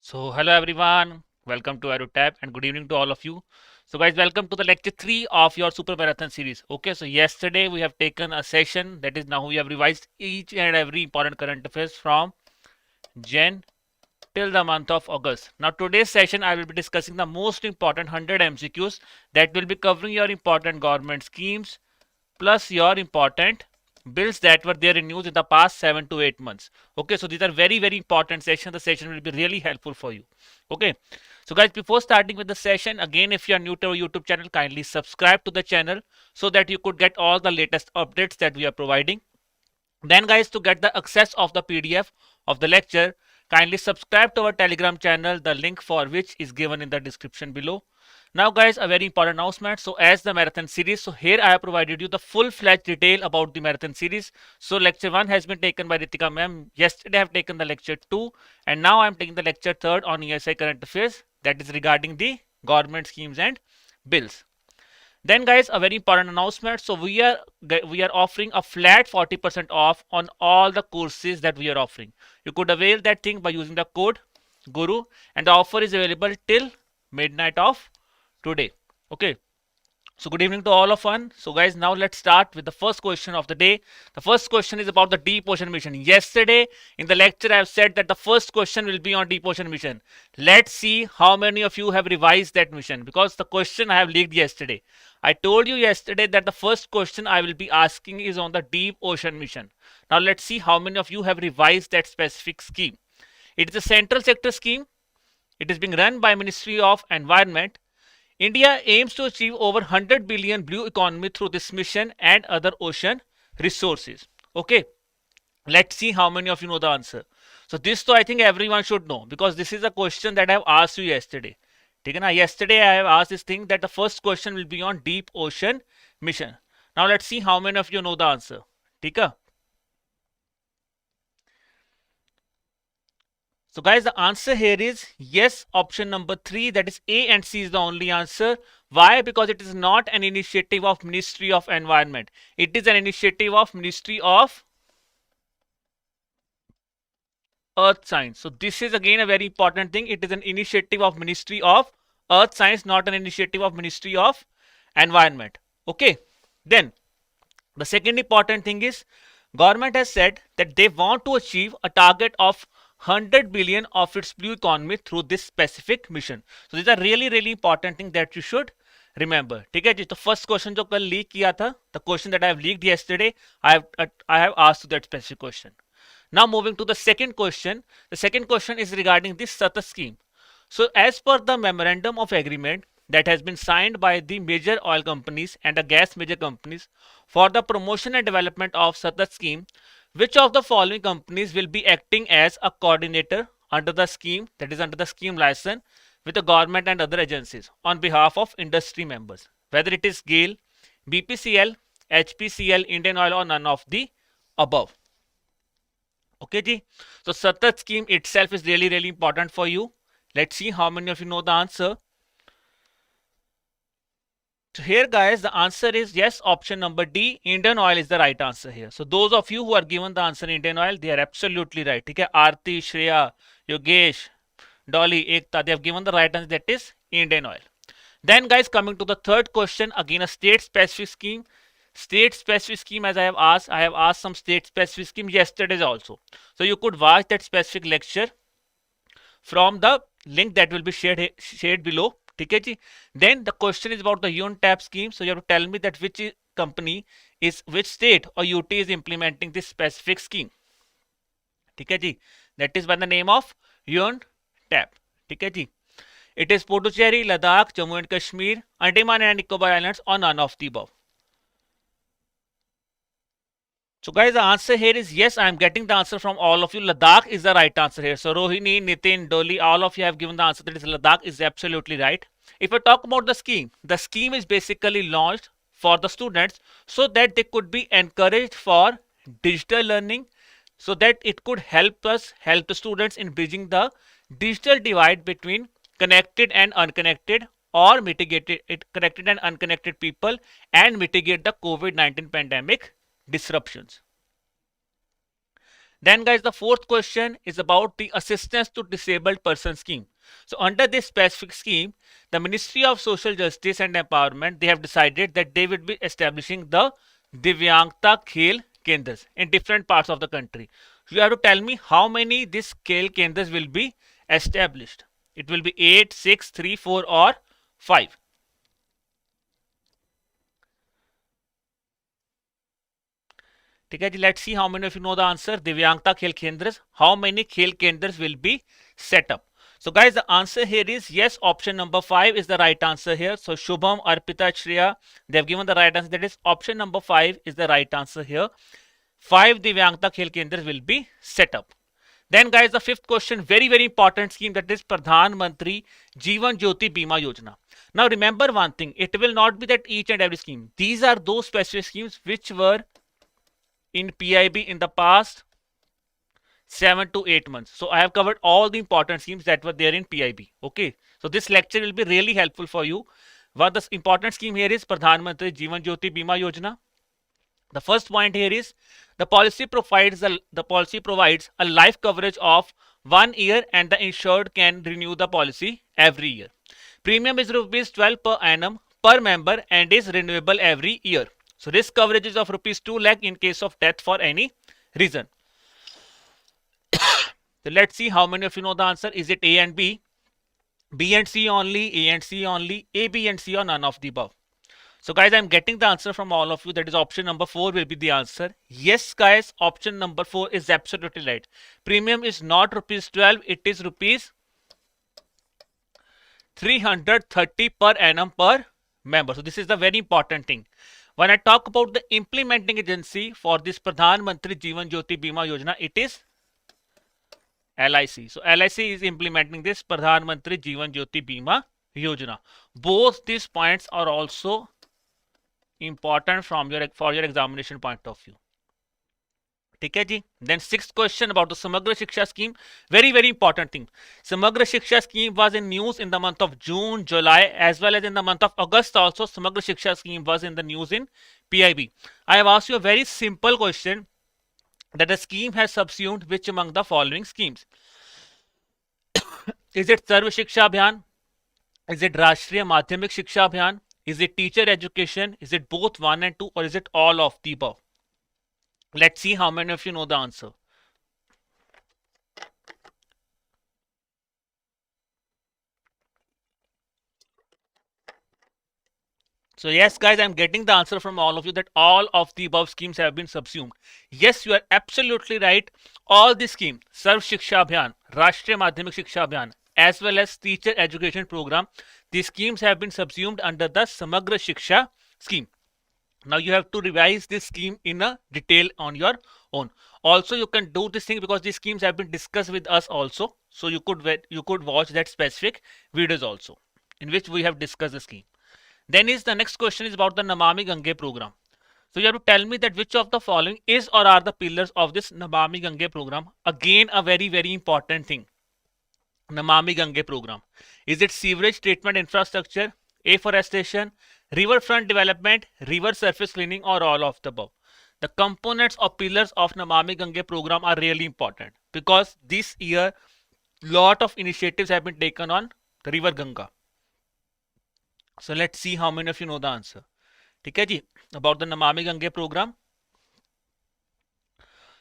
So hello everyone, welcome to EduTap and good evening to all of you. So guys, welcome to the lecture 3 of your Super Marathon series. Okay, so yesterday we have taken a session, that is, now we have revised each and every important current affairs from Jan till the month of August. Now today's session I will be discussing the most important 100 MCQs that will be covering your important government schemes plus your important bills that were there in news in the past 7 to 8 months. Okay, so these are very important sessions. The session will be really helpful for you. Okay, so guys, before starting with the session, again, if you are new to our YouTube channel, kindly subscribe to the channel so that you could get all the latest updates that we are providing. Then guys, to get the access of the PDF of the lecture, kindly subscribe to our Telegram channel, the link for which is given in the description below. Now guys, a very important announcement. So as the marathon series, so here I have provided you the full-fledged detail about the marathon series. So lecture 1 has been taken by Ritika ma'am. Yesterday I have taken the lecture 2 and now I am taking the lecture 3rd on ESI current affairs, that is regarding the government schemes and bills. Then guys, a very important announcement. So we are offering a flat 40% off on all the courses that we are offering. You could avail that thing by using the code Guru, and the offer is available till midnight of today. Okay, so good evening to all of one. So guys, now let's start with the first question of the day. The first question is about the deep ocean mission. Yesterday in the lecture I have said that the first question will be on deep ocean mission. Let's see how many of you have revised that mission, because the question I have leaked yesterday. I told you yesterday that the first question I will be asking is on the deep ocean mission. Now let's see how many of you have revised that specific scheme. It is a central sector scheme. It is being run by Ministry of Environment. India aims to achieve over 100 billion blue economy through this mission and other ocean resources. Okay, let's see how many of you know the answer. So this, though, I think everyone should know, because this is a question that I have asked you yesterday. Yesterday I have asked this thing that the first question will be on deep ocean mission. Now let's see how many of you know the answer. So guys, the answer here is yes, option number 3, that is A and C is the only answer. Why? Because it is not an initiative of Ministry of Environment. It is an initiative of Ministry of Earth Science. So this is again a very important thing. It is an initiative of Ministry of Earth Science, not an initiative of Ministry of Environment. Okay, then the second important thing is government has said that they want to achieve a target of 100 billion of its blue economy through this specific mission. So these are really important thing that you should remember. ठीक है जी, तो first question जो कल leak किया था, the question that I have leaked yesterday, I have asked that specific question. Now moving to the second question. The second question is regarding this SATAT scheme. So as per the memorandum of agreement that has been signed by the major oil companies and the gas major companies for the promotion and development of SATAT scheme, which of the following companies will be acting as a coordinator under the scheme, that is under the scheme license, with the government and other agencies on behalf of industry members, whether it is GAIL, BPCL, HPCL, Indian Oil, or none of the above. Okay ji, so SATAT scheme itself is really important for you. Let's see how many of you know the answer. So here guys, the answer is yes, option number D, Indian Oil is the right answer here. So those of you who are given the answer Indian Oil, they are absolutely right. Okay, Aarti, Shreya, Yogesh, Dolly, Ekta, they have given the right answer, that is Indian Oil. Then guys, coming to the third question, again a state specific scheme. State specific scheme, as I have asked some state specific scheme yesterday also. So you could watch that specific lecture from the link that will be shared below. Then the question is about the Untitled scheme. So you have to tell me that which company is, which state or UT is implementing this specific scheme. That is by the name of Untitled. It is Puducherry, Ladakh, Jammu and Kashmir, Andaman and Nicobar Islands, or none of the above. So guys, the answer here is yes, I am getting the answer from all of you. Ladakh is the right answer here. So Rohini, Nitin, Dolly, all of you have given the answer, that is Ladakh is absolutely right. If I talk about the scheme is basically launched for the students so that they could be encouraged for digital learning, so that it could help the students in bridging the digital divide between connected and unconnected, or connected and unconnected people, and mitigate the COVID-19 pandemic disruptions. Then guys, the fourth question is about the assistance to disabled person scheme. So under this specific scheme, the Ministry of Social Justice and Empowerment, they have decided that they will be establishing the Divyangta Khel Kendras in different parts of the country. You have to tell me how many this Khel Kendras will be established. It will be 8, 6, 3, 4 or 5. Okay, let's see how many of you know the answer. Divyangta Khel Kendras. How many Khel Kendras will be set up? So guys, the answer here is yes. Option number 5 is the right answer here. So Shubham, Arpita, Shreya, they have given the right answer. That is option number 5 is the right answer here. 5 Divyangta Khel Kendras will be set up. Then guys, the fifth question, very important scheme, that is Pradhan Mantri Jeevan Jyoti Bima Yojana. Now remember one thing, it will not be that each and every scheme. These are those specific schemes which were in PIB in the past 7 to 8 months. So I have covered all the important schemes that were there in PIB. Okay. So this lecture will be really helpful for you. What the important scheme here is Pradhan Mantri Jeevan Jyoti Bima Yojana. The first point here is the policy provides a life coverage of 1 year and the insured can renew the policy every year. Premium is rupees 12 per annum per member and is renewable every year. So risk coverage is of rupees 2 lakh in case of death for any reason. So let's see how many of you know the answer. Is it A and B? B and C only, A and C only, A, B and C or none of the above? So guys, I'm getting the answer from all of you. That is option number 4 will be the answer. Yes guys, option number 4 is absolutely right. Premium is not rupees 12, it is rupees 330 per annum per member. So this is the very important thing. When I talk about the implementing agency for this Pradhan Mantri Jeevan Jyoti Bima Yojana, it is LIC. So LIC is implementing this Pradhan Mantri Jeevan Jyoti Bima Yojana. Both these points are also important for your examination point of view. Okay, then sixth question about the Sumagra Shiksha scheme. Very important thing. Sumagra Shiksha scheme was in news in the month of June, July as well as in the month of August also. Sumagra Shiksha scheme was in the news in PIB. I have asked you a very simple question, that the scheme has subsumed which among the following schemes? Is it Sarva Shiksha Abhiyan? Is it Rashtriya Madhyamik Shiksha Abhiyan? Is it teacher education? Is it both 1 and 2 or is it all of the above? Let's see how many of you know the answer. So yes guys, I'm getting the answer from all of you that all of the above schemes have been subsumed. Yes, you are absolutely right. All the schemes, Sarv Shiksha Abhiyan, Rashtriya Madhyamik Shiksha Abhiyan as well as teacher education program, these schemes have been subsumed under the Samagra Shiksha scheme. Now you have to revise this scheme in a detail on your own. Also you can do this thing because these schemes have been discussed with us also. So you could watch that specific videos also in which we have discussed the scheme. Then is the next question is about the Namami Gange program. So you have to tell me that which of the following is or are the pillars of this Namami Gange program. Again a very important thing. Namami Gange program. Is it sewerage treatment infrastructure, afforestation, riverfront development, river surface cleaning or all of the above? The components or pillars of Namami Gange program are really important because this year lot of initiatives have been taken on the river Ganga. So let's see how many of you know the answer. Okay, ji, about the Namami Gange program.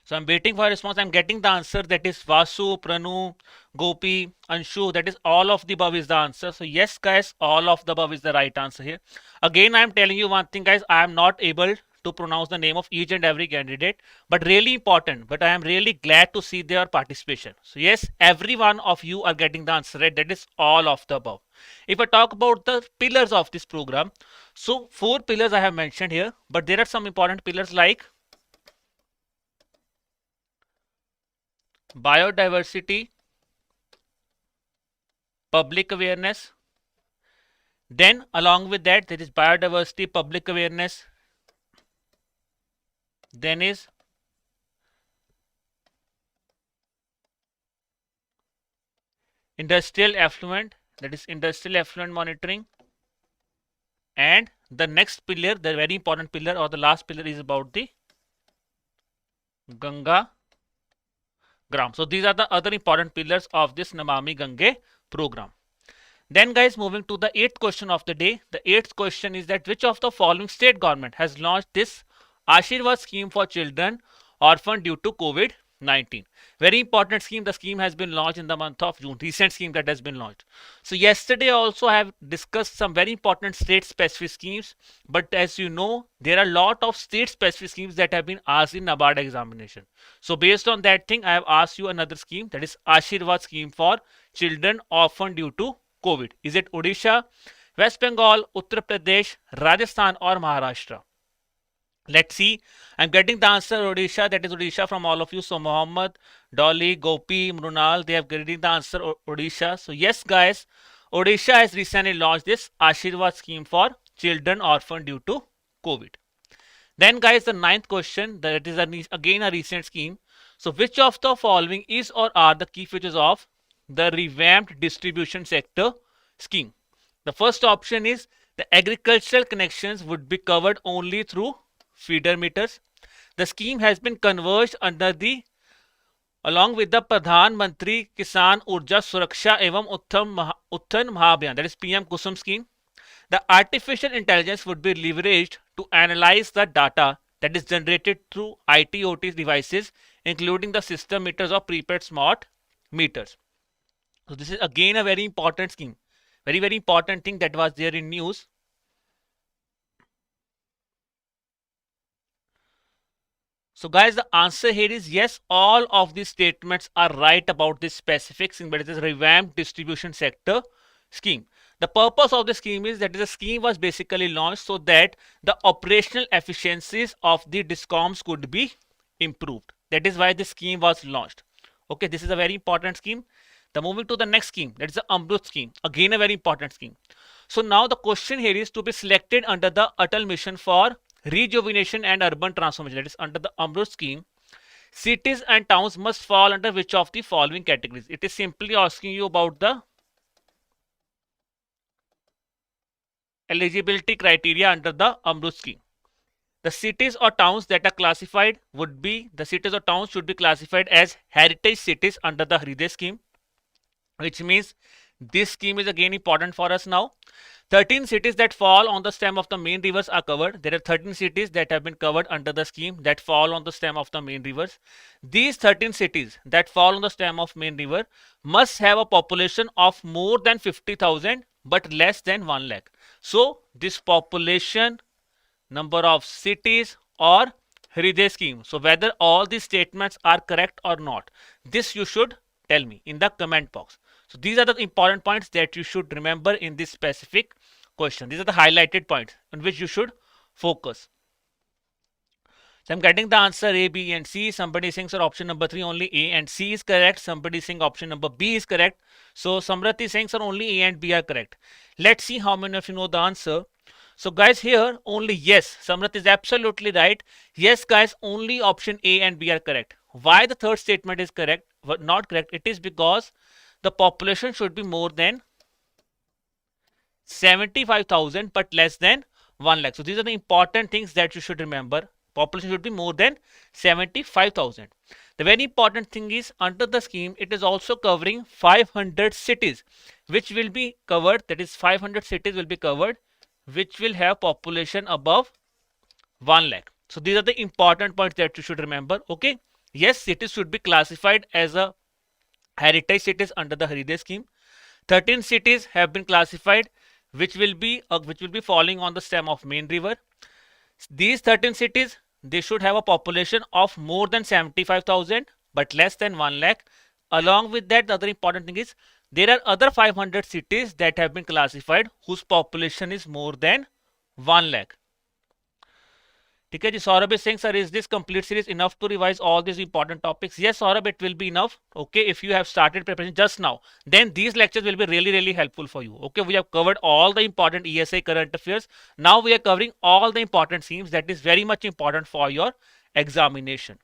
So I'm waiting for a response. I'm getting the answer, that is Vasu, Pranu, Gopi, Anshu. That is all of the above is the answer. So yes guys, all of the above is the right answer here. Again, I'm telling you one thing guys, I am not able to pronounce the name of each and every candidate, but really important. But I am really glad to see their participation. So yes, every one of you are getting the answer right. That is all of the above. If I talk about the pillars of this program, so 4 pillars I have mentioned here, but there are some important pillars like biodiversity, public awareness. Then along with that, there is biodiversity, public awareness. Then is industrial effluent, that is industrial effluent monitoring. And the next pillar, the very important pillar or the last pillar is about the Ganga So these are the other important pillars of this Namami Gange program. Then guys, moving to the eighth question of the day. The eighth question is that which of the following state government has launched this Ashirwad scheme for children orphaned due to COVID-19? Very important scheme. The scheme has been launched in the month of June. Recent scheme that has been launched. So yesterday also I have discussed some very important state specific schemes. But as you know, there are a lot of state specific schemes that have been asked in NABARD examination. So based on that thing, I have asked you another scheme, that is Ashirwad scheme for children orphaned due to COVID. Is it Odisha, West Bengal, Uttar Pradesh, Rajasthan or Maharashtra? Let's see. I'm getting the answer Odisha. That is Odisha from all of you. So Mohammed, Dolly, Gopi, Mrunal, they are getting the answer Odisha. So yes guys, Odisha has recently launched this Ashirwad scheme for children orphaned due to COVID. Then guys, the ninth question, that is again a recent scheme. So which of the following is or are the key features of the revamped distribution sector scheme? The first option is the agricultural connections would be covered only through feeder meters. The scheme has been converged along with the Pradhan Mantri Kisan Urja Suraksha Evam Uttan Mahabhiyan, that is PM Kusum scheme. The artificial intelligence would be leveraged to analyze the data that is generated through IT/OT devices, including the system meters or prepaid smart meters. So this is again a very important scheme, very important thing that was there in news. So guys, the answer here is yes, all of these statements are right about this specific scheme, but it is revamped distribution sector scheme. The purpose of the scheme is that the scheme was basically launched so that the operational efficiencies of the discoms could be improved. That is why the scheme was launched. Okay, this is a very important scheme. Then moving to the next scheme, that is the Amrut scheme. Again, a very important scheme. So now the question here is to be selected under the Atal Mission for Rejuvenation and Urban Transformation. That is under the Amrut scheme. Cities and towns must fall under which of the following categories? It is simply asking you about the eligibility criteria under the Amrut scheme. The cities or towns that are classified would be, the cities or towns should be classified as heritage cities under the Hriday scheme, which means this scheme is again important for us now. 13 cities that fall on the stem of the main rivers are covered. There are 13 cities that have been covered under the scheme that fall on the stem of the main rivers. These 13 cities that fall on the stem of main river must have a population of more than 50,000 but less than 1 lakh. So this population, number of cities or Hriday scheme. So whether all these statements are correct or not, this you should tell me in the comment box. So these are the important points that you should remember in this specific question. These are the highlighted points on which you should focus. So I'm getting the answer A, B and C. Somebody is saying sir option number 3 only A and C is correct. Somebody is saying option number B is correct. So Samrat is saying sir only A and B are correct. Let's see how many of you know the answer. So guys, here only yes, Samrat is absolutely right. Yes guys, only option A and B are correct. Why the third statement is correct, but not correct? It is because the population should be more than 75,000 but less than 1 lakh. So these are the important things that you should remember. Population should be more than 75,000. The very important thing is under the scheme, it is also covering 500 cities which will be covered. That is 500 cities will be covered which will have population above 1 lakh. So these are the important points that you should remember. Okay. Yes, cities should be classified as a heritage cities under the Hriday scheme. 13 cities have been classified which will be falling on the stem of main river. These 13 cities, they should have a population of more than 75,000 but less than 1 lakh. Along with that, the other important thing is there are other 500 cities that have been classified whose population is more than 1 lakh. Okay, Saurabh is saying, sir, is this complete series enough to revise all these important topics? Yes, Saurabh, it will be enough. Okay, if you have started preparation just now, then these lectures will be really helpful for you. Okay, we have covered all the important ESA current affairs. Now we are covering all the important schemes that is very much important for your examination.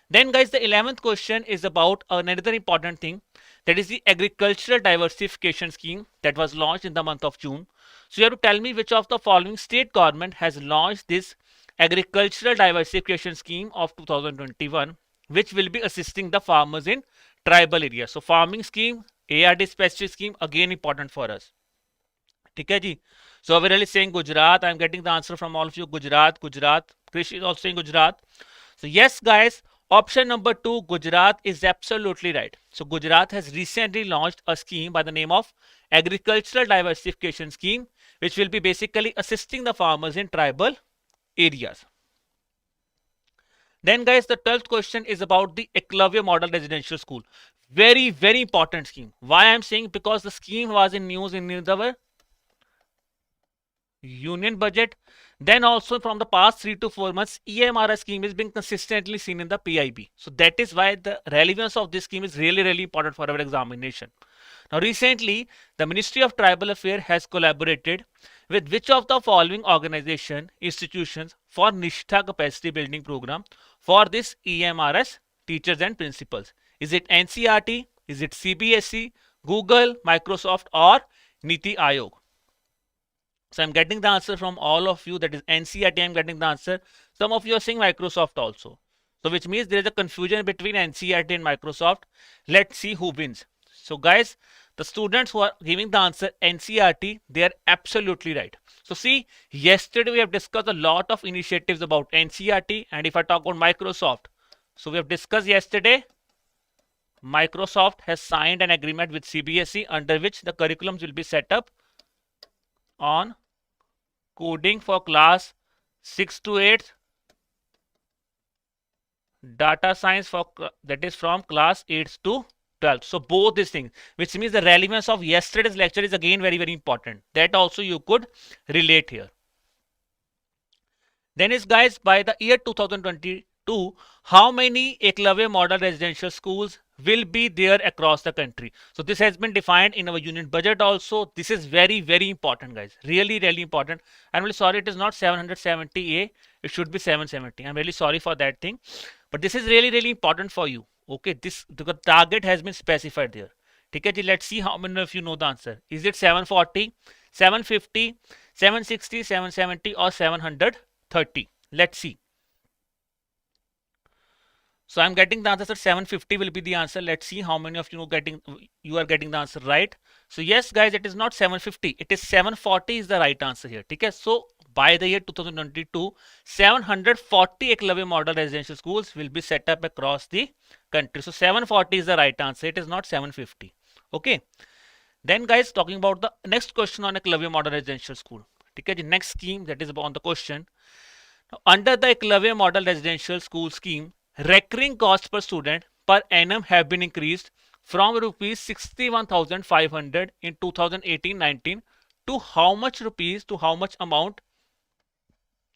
Then guys, the 11th question is about another important thing, that is the agricultural diversification scheme that was launched in the month of June. So you have to tell me which of the following state government has launched this agricultural diversification scheme of 2021. which will be assisting the farmers in tribal areas. So farming scheme, ARD specific scheme, again important for us. ठीक है जी. So Aviral is saying Gujarat. I'm getting the answer from all of you. Gujarat, Gujarat. Krish is also saying Gujarat. So yes, guys, option number 2, Gujarat, is absolutely right. So Gujarat has recently launched a scheme by the name of Agricultural Diversification Scheme, which will be basically assisting the farmers in tribal areas. Then guys, the 12th question is about the Eklavya Model Residential School. Very, very important scheme. Why I'm saying? Because the scheme was in news in our union budget. Then also from the past 3 to 4 months, EMRS scheme is being consistently seen in the PIB. So that is why the relevance of this scheme is really, really important for our examination. Now recently, the Ministry of Tribal Affairs has collaborated with which of the following organization, institutions for Nishtha capacity building program for this EMRS teachers and principals? Is it NCERT? Is it CBSE, Google, Microsoft, or Niti Aayog? So I'm getting the answer from all of you. That is NCERT. I'm getting the answer. Some of you are saying Microsoft also. So which means there is a confusion between NCERT and Microsoft. Let's see who wins. So guys, the students who are giving the answer NCERT, they are absolutely right. So see, yesterday we have discussed a lot of initiatives about NCERT, and if I talk about Microsoft, so we have discussed yesterday, Microsoft has signed an agreement with CBSE under which the curriculums will be set up on coding for class 6 to 8, data science for that is from class 8 to 12. So both these things, which means the relevance of yesterday's lecture is again very, very important. That also you could relate here. Then is guys, by the year 2022, how many Eklavya model residential schools will be there across the country? So this has been defined in our union budget also. This is very, very important, guys. Really, really important. I'm really sorry it is not 770A. It should be 770. I'm really sorry for that thing. But this is really, really important for you. Okay, the target has been specified there. Okay, let's see how many of you know the answer. Is it 740, 750, 760, 770, or 730? Let's see. So I'm getting the answer that 750 will be the answer. Let's see how many of you are getting the answer right. So yes, guys, it is not 750. It is 740 is the right answer here. Okay, so by the year 2022, 740 Eklavya model residential schools will be set up across the country. So 740 is the right answer. It is not 750. Okay. Then guys, talking about the next question on Eklavya model residential school. Okay, the next scheme that is on the question. Now, under the Eklavya model residential school scheme, recurring cost per student per annum have been increased from rupees 61,500 in 2018-19 to how much rupees, to how much amount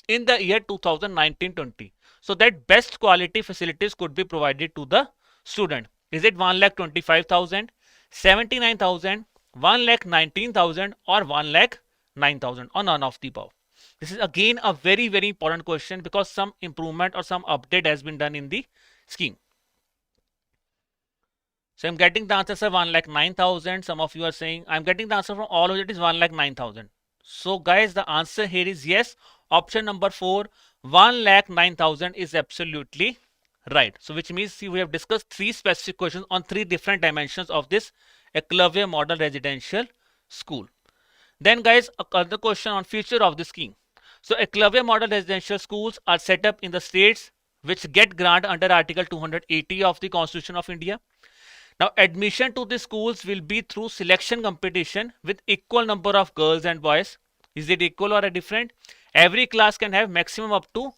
in the year 2019-20, so that best quality facilities could be provided to the student. Is it 1,25,000, 79,000, 1,19,000, or 1,09,000, or none of the above? This is again a very, very important question because some improvement or some update has been done in the scheme. So I'm getting the answer, sir, 1,09,000. Some of you are saying, I'm getting the answer from all of it is 1,09,000. So guys, the answer here is yes. Option number 4, 1,09,000 is absolutely right. So which means, see, we have discussed 3 specific questions on 3 different dimensions of this Eklavya model residential school. Then guys, another question on future of the scheme. So Eklavya model residential schools are set up in the states which get grant under Article 280 of the Constitution of India. Now admission to the schools will be through selection competition with equal number of girls and boys. Is it equal or different? Every class can have maximum up to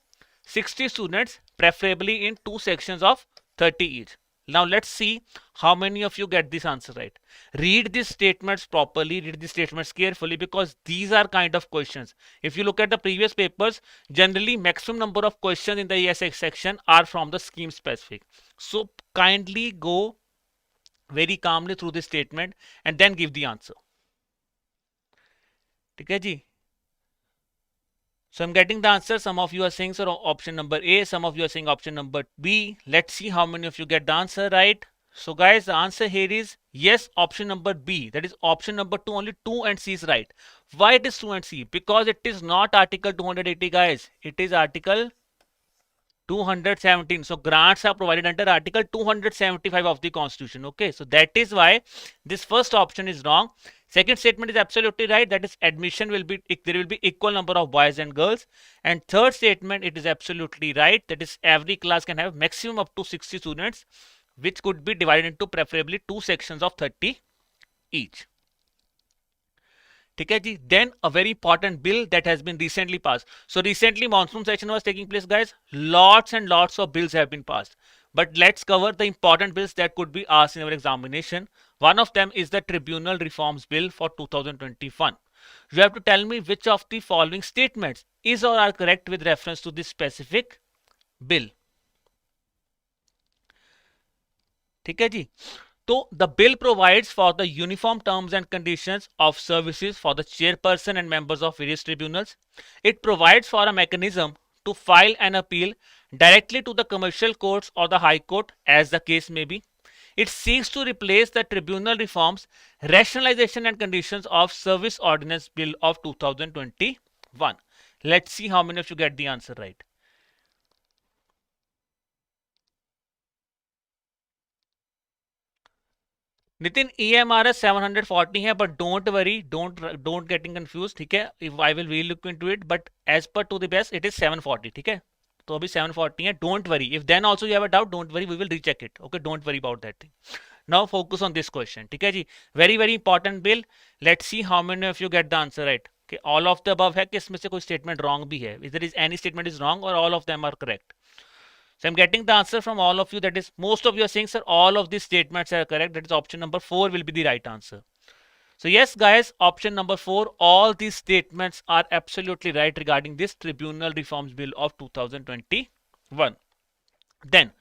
60 students, preferably in 2 sections of 30 each. Now let's see how many of you get this answer right. Read these statements properly, read these statements carefully, because these are kind of questions. If you look at the previous papers, generally maximum number of questions in the ESX section are from the scheme specific. So kindly go very calmly through this statement and then give the answer. Okay, ji? So I'm getting the answer. Some of you are saying, sir, option number A. Some of you are saying option number B. Let's see how many of you get the answer right. So guys, the answer here is yes, option number B. That is option number 2. Only 2 and C is right. Why it is 2 and C? Because it is not Article 280, guys. It is Article 217. So grants are provided under Article 275 of the Constitution. Okay, so that is why this first option is wrong. Second statement is absolutely right. That is, admission will be, there will be equal number of boys and girls. And third statement, it is absolutely right. That is, every class can have maximum up to 60 students, which could be divided into preferably two sections of 30 each. ठीक है जी. Then a very important bill that has been recently passed. So recently monsoon session was taking place, guys. Lots and lots of bills have been passed. But let's cover the important bills that could be asked in our examination. One of them is the Tribunal Reforms Bill for 2021. You have to tell me which of the following statements is or are correct with reference to this specific bill. ठीक है जी. So the bill provides for the uniform terms and conditions of services for the chairperson and members of various tribunals. It provides for a mechanism to file an appeal directly to the commercial courts or the high court, as the case may be. It seeks to replace the Tribunal Reforms, Rationalization and Conditions of Service Ordinance Bill of 2021. Let's see how many of you get the answer right. Nitin EMRS 740 है, but don't worry, don't getting confused. ठीक है, if I will relook into it, but as per to the best it is 740. ठीक है, तो अभी 740 है. Don't worry, if then also you have a doubt, don't worry, we will recheck it. Okay, don't worry about that thing. Now focus on this question. ठीक है जी, very very important bill. Let's see how many of you get the answer right. Okay, all of the above है कि इसमें से कोई statement wrong भी है. If there is any statement is wrong or all of them are correct. So I'm getting the answer from all of you. That is, most of you are saying, sir, all of these statements are correct. That is, option number 4 will be the right answer. So yes, guys, option number 4, all these statements are absolutely right regarding this Tribunal Reforms Bill of 2021. Then,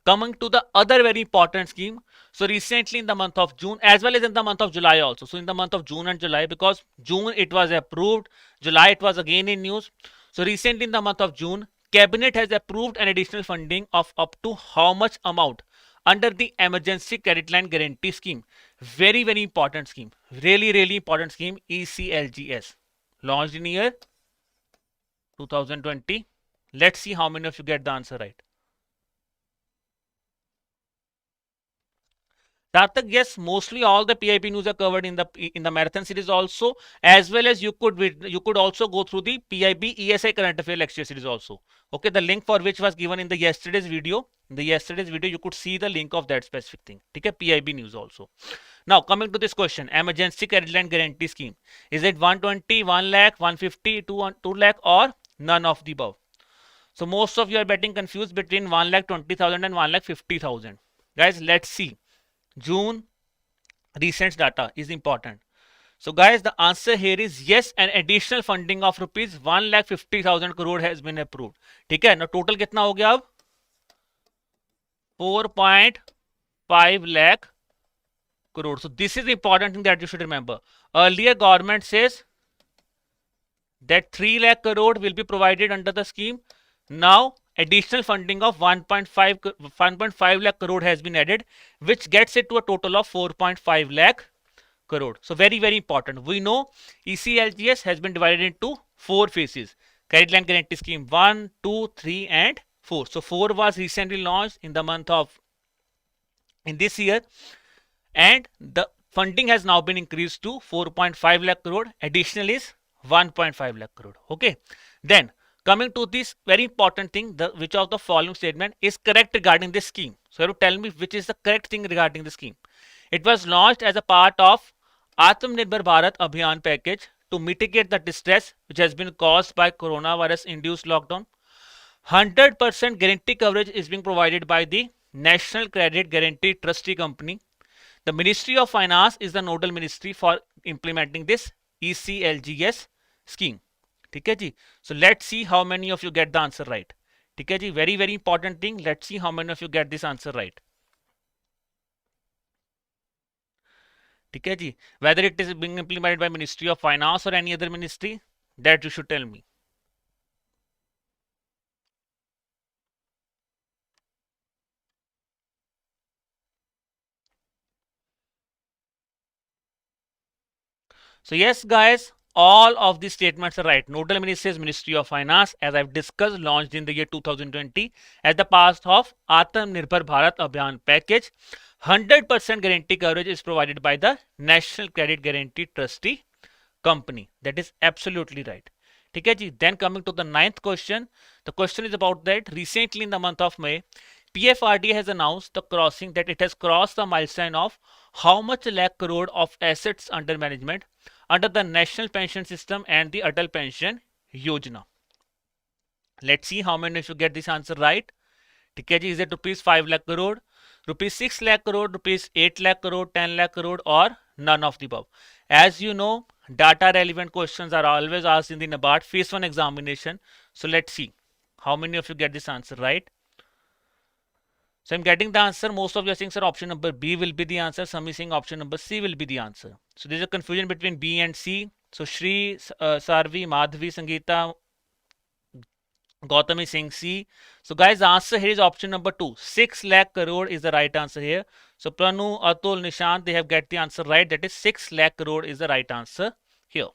coming to the other very important scheme. So recently in the month of June, as well as in the month of July also. So in the month of June and July, because June it was approved, July it was again in news. So recently in the month of June, Cabinet has approved an additional funding of up to how much amount under the Emergency Credit Line Guarantee Scheme. Very, very important scheme. Really, really important scheme. ECLGS. Launched in year 2020. Let's see how many of you get the answer right. Sarthak, yes, mostly all the PIP news are covered in the marathon series also, as well as you could also go through the PIB ESI current affair lecture series also. Okay, the link for which was given in the yesterday's video. In the yesterday's video, you could see the link of that specific thing. Okay, PIB news also. Now coming to this question, emergency credit line guarantee scheme. Is it 120, 1 lakh, 150, 2 lakh, or none of the above? So most of you are getting confused between 1,20,000 and 1,50,000. Guys, let's see. June recent data is important. So guys, the answer here is yes, an additional funding of rupees 1,50,000 crore has been approved. ठीक है ना, total कितना हो गया अब 4.5 lakh crore. So this is the important thing that you should remember. Earlier government says that 3 lakh crore will be provided under the scheme. Now additional funding of 1.5 lakh crore has been added, which gets it to a total of 4.5 lakh crore. So very, very important. We know ECLGS has been divided into 4 phases. Credit line guarantee scheme 1, 2, 3 and 4. So 4 was recently launched in the month of in this year, and the funding has now been increased to 4.5 lakh crore. Additional is 1.5 lakh crore. Okay. Then coming to this very important thing, which of the following statement is correct regarding this scheme? So you have to tell me which is the correct thing regarding the scheme. It was launched as a part of Atmanirbhar Bharat Abhiyan package to mitigate the distress which has been caused by coronavirus induced lockdown. 100% guarantee coverage is being provided by the National Credit Guarantee Trustee Company. The Ministry of Finance is the nodal ministry for implementing this ECLGS scheme. ठीक है जी. So let's see how many of you get the answer right. ठीक है जी, very very important thing. Let's see how many of you get this answer right. ठीक है जी, whether it is being implemented by Ministry of Finance or any other ministry, that you should tell me. So yes guys, all of these statements are right. Nodal ministry is Ministry of Finance, as I've discussed, launched in the year 2020 as the part of Atmanirbhar Bharat Abhiyan package. 100% guarantee coverage is provided by the National Credit Guarantee Trustee Company. That is absolutely right. Okay, ji. Then coming to the ninth question. The question is about that recently in the month of May, PFRDA has announced the crossing that it has crossed the milestone of how much lakh crore of assets under management under the National Pension System and the Atal Pension Yojana. Let's see how many of you get this answer right. Okay, ji. Is it rupees 5 lakh crore, rupees 6 lakh crore, rupees 8 lakh crore, 10 lakh crore, or none of the above? As you know, data relevant questions are always asked in the NABARD phase 1 examination. So let's see how many of you get this answer right. So I'm getting the answer. Most of you are saying, sir, option number B will be the answer. Some is saying option number C will be the answer. So there's a confusion between B and C. So Shri, Sarvi, Madhvi, Sangeeta, Gautami saying C. So guys, the answer here is option number 2. 6 lakh crore is the right answer here. So Pranu, Atul, Nishant, they have get the answer right. That is 6 lakh crore is the right answer here.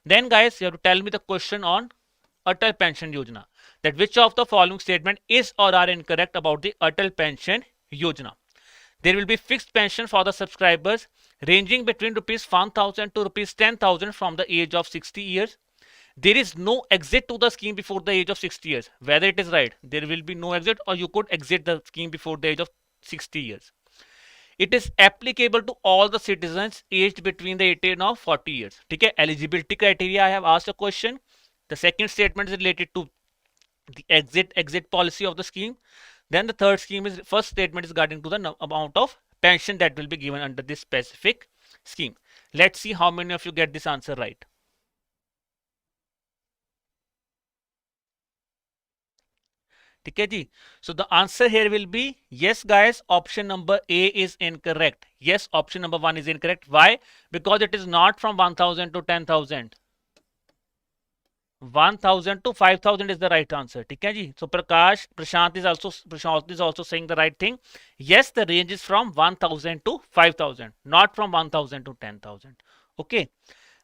Then guys, you have to tell me the question on Atal Pension Yojana. That which of the following statement is or are incorrect about the Atal Pension Yojana? There will be fixed pension for the subscribers ranging between rupees 1,000 to rupees 10,000 from the age of 60 years. There is no exit to the scheme before the age of 60 years. Whether it is right, there will be no exit, or you could exit the scheme before the age of 60 years. It is applicable to all the citizens aged between the 18 and 40 years. Okay, eligibility criteria, I have asked a question. The second statement is related to the exit policy of the scheme. Then the third first statement is regarding to the amount of pension that will be given under this specific scheme. Let's see how many of you get this answer right. Okay, ji. So the answer here will be yes, guys. Option number A is incorrect. Yes, option number 1 is incorrect. Why? Because it is not from 1,000 to 10,000. 1,000 to 5,000 is the right answer. Okay, ji. So Prashant is also saying the right thing. Yes, the range is from 1,000 to 5,000, not from 1,000 to 10,000. Okay.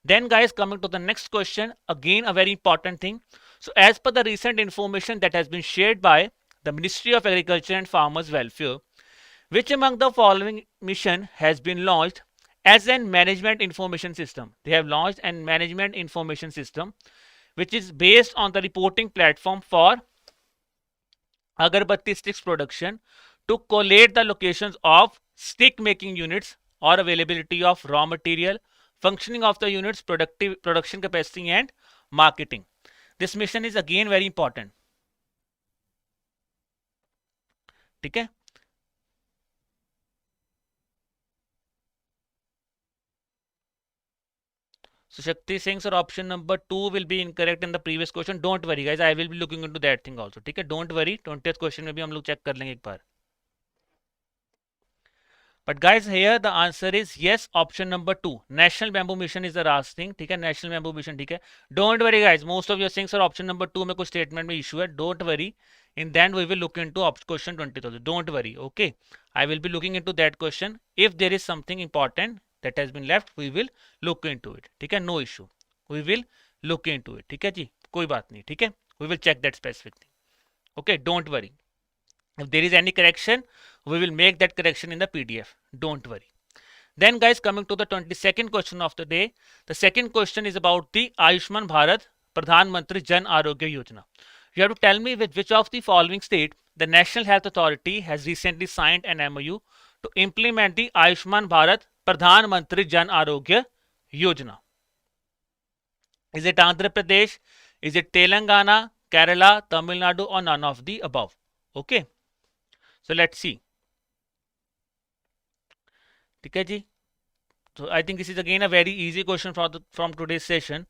Then guys, coming to the next question, again a very important thing. So as per the recent information that has been shared by the Ministry of Agriculture and Farmers Welfare, which among the following mission has been launched as an management information system? They have launched an management information system which is based on the reporting platform for agarbatti sticks production to collate the locations of stick making units or availability of raw material, functioning of the units, production capacity and marketing. This mission is again very important. Okay. So Shakti saying, sir, option number 2 will be incorrect in the previous question. Don't worry guys, I will be looking into that thing also. Okay, don't worry. 20th question में भी हम लोग check कर लेंगे एक बार. But guys, here the answer is yes, option number 2. National Bamboo Mission is the last thing. ठीक है, National Bamboo Mission. ठीक है. Don't worry guys, most of you are saying, sir, option number 2 में कुछ statement में issue है. Don't worry. In then we will look into question 20,000. Don't worry. Okay, I will be looking into that question. If there is something important that has been left, we will look into it. ठीक है, no issue. We will look into it. ठीक है जी, कोई बात नहीं. ठीक है, we will check that specific thing. Okay, don't worry. If there is any correction, we will make that correction in the PDF. Don't worry. Then guys, coming to the 22nd question of the day. The second question is about the Ayushman Bharat Pradhan Mantri Jan Arogya Yojana. You have to tell me with which of the following state the National Health Authority has recently signed an MOU to implement the Ayushman Bharat Pradhan Mantri Jan Arogya Yojana. Is it Andhra Pradesh? Is it Telangana, Kerala, Tamil Nadu, or none of the above? Okay. So let's see. Okay, ji. So I think this is again a very easy question from today's session.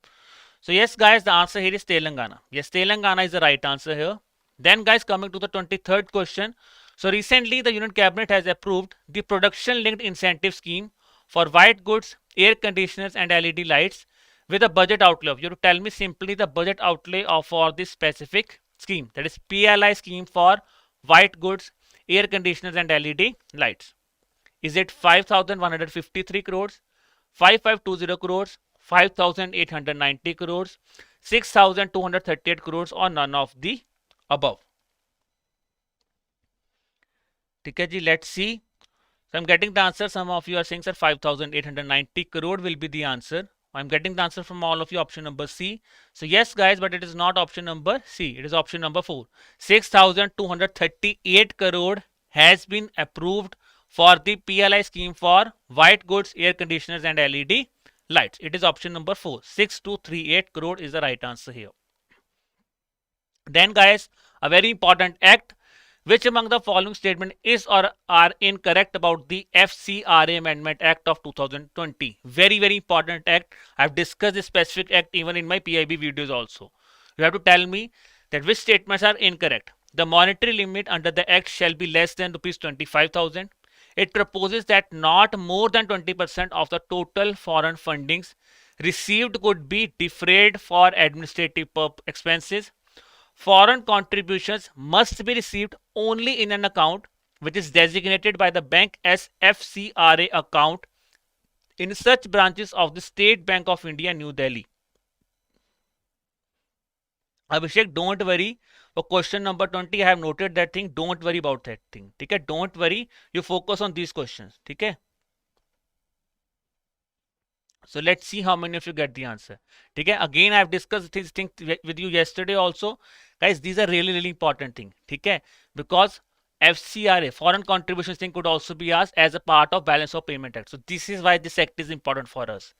So yes, guys, the answer here is Telangana. Yes, Telangana is the right answer here. Then, guys, coming to the 23rd question. So recently, the Union Cabinet has approved the production-linked incentive scheme for white goods, air conditioners, and LED lights with a budget outlay of. You have to tell me simply the budget outlay for this specific scheme. That is PLI scheme for white goods, air conditioners, and LED lights. Is it 5,153 crores, 5,520 crores, 5,890 crores, 6,238 crores, or none of the above. Okay, ji, let's see. So I'm getting the answer. Some of you are saying, sir, 5,890 crore will be the answer. I'm getting the answer from all of you, option number C. So yes, guys, but it is not option number C. It is option number 4. 6,238 crore has been approved for the PLI scheme for white goods, air conditioners, and LED lights. It is option number 4. 6,238 crore is the right answer here. Then, guys, a very important act. Which among the following statement is or are incorrect about the FCRA Amendment Act of 2020? Very, very important act. I've discussed this specific act even in my PIB videos also. You have to tell me that which statements are incorrect. The monetary limit under the act shall be less than rupees 25,000. It proposes that not more than 20% of the total foreign fundings received could be defrayed for administrative expenses. Foreign contributions must be received only in an account which is designated by the bank as FCRA account in such branches of the State Bank of India, New Delhi. Abhishek, don't worry. For question number 20, I have noted that thing. Don't worry about that thing. Okay? Don't worry. You focus on these questions. Okay? So let's see how many of you get the answer. Okay? Again, I have discussed this thing with you yesterday also. Guys, these are really, really important thing. Okay? Because FCRA, foreign contributions thing, could also be asked as a part of balance of payment act. So this is why this act is important for us.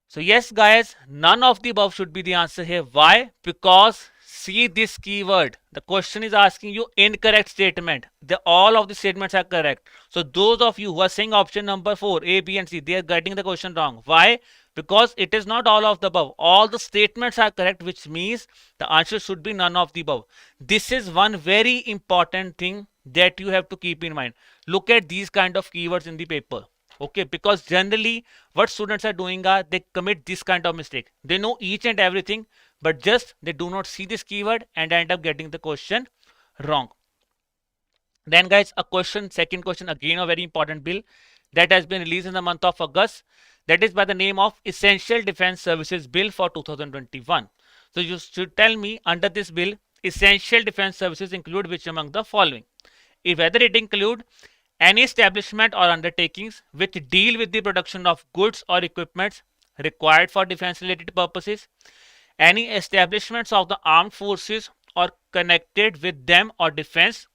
So yes, guys, none of the above should be the answer here. Why? Because see this keyword. The question is asking you incorrect statement. All of the statements are correct. So those of you who are saying option number 4, A, B, and C, they are getting the question wrong. Why? Because it is not all of the above. All the statements are correct, which means the answer should be none of the above. This is one very important thing that you have to keep in mind. Look at these kind of keywords in the paper. Okay, because generally what students are doing are they commit this kind of mistake. They know each and everything, but just they do not see this keyword and end up getting the question wrong. Then guys, second question, again a very important bill that has been released in the month of August, that is by the name of Essential Defense Services Bill for 2021. So you should tell me, under this bill, essential defense services include which among the following? Whether it include any establishment or undertakings which deal with the production of goods or equipments required for defense related purposes, any establishments of the armed forces or connected with them or defense,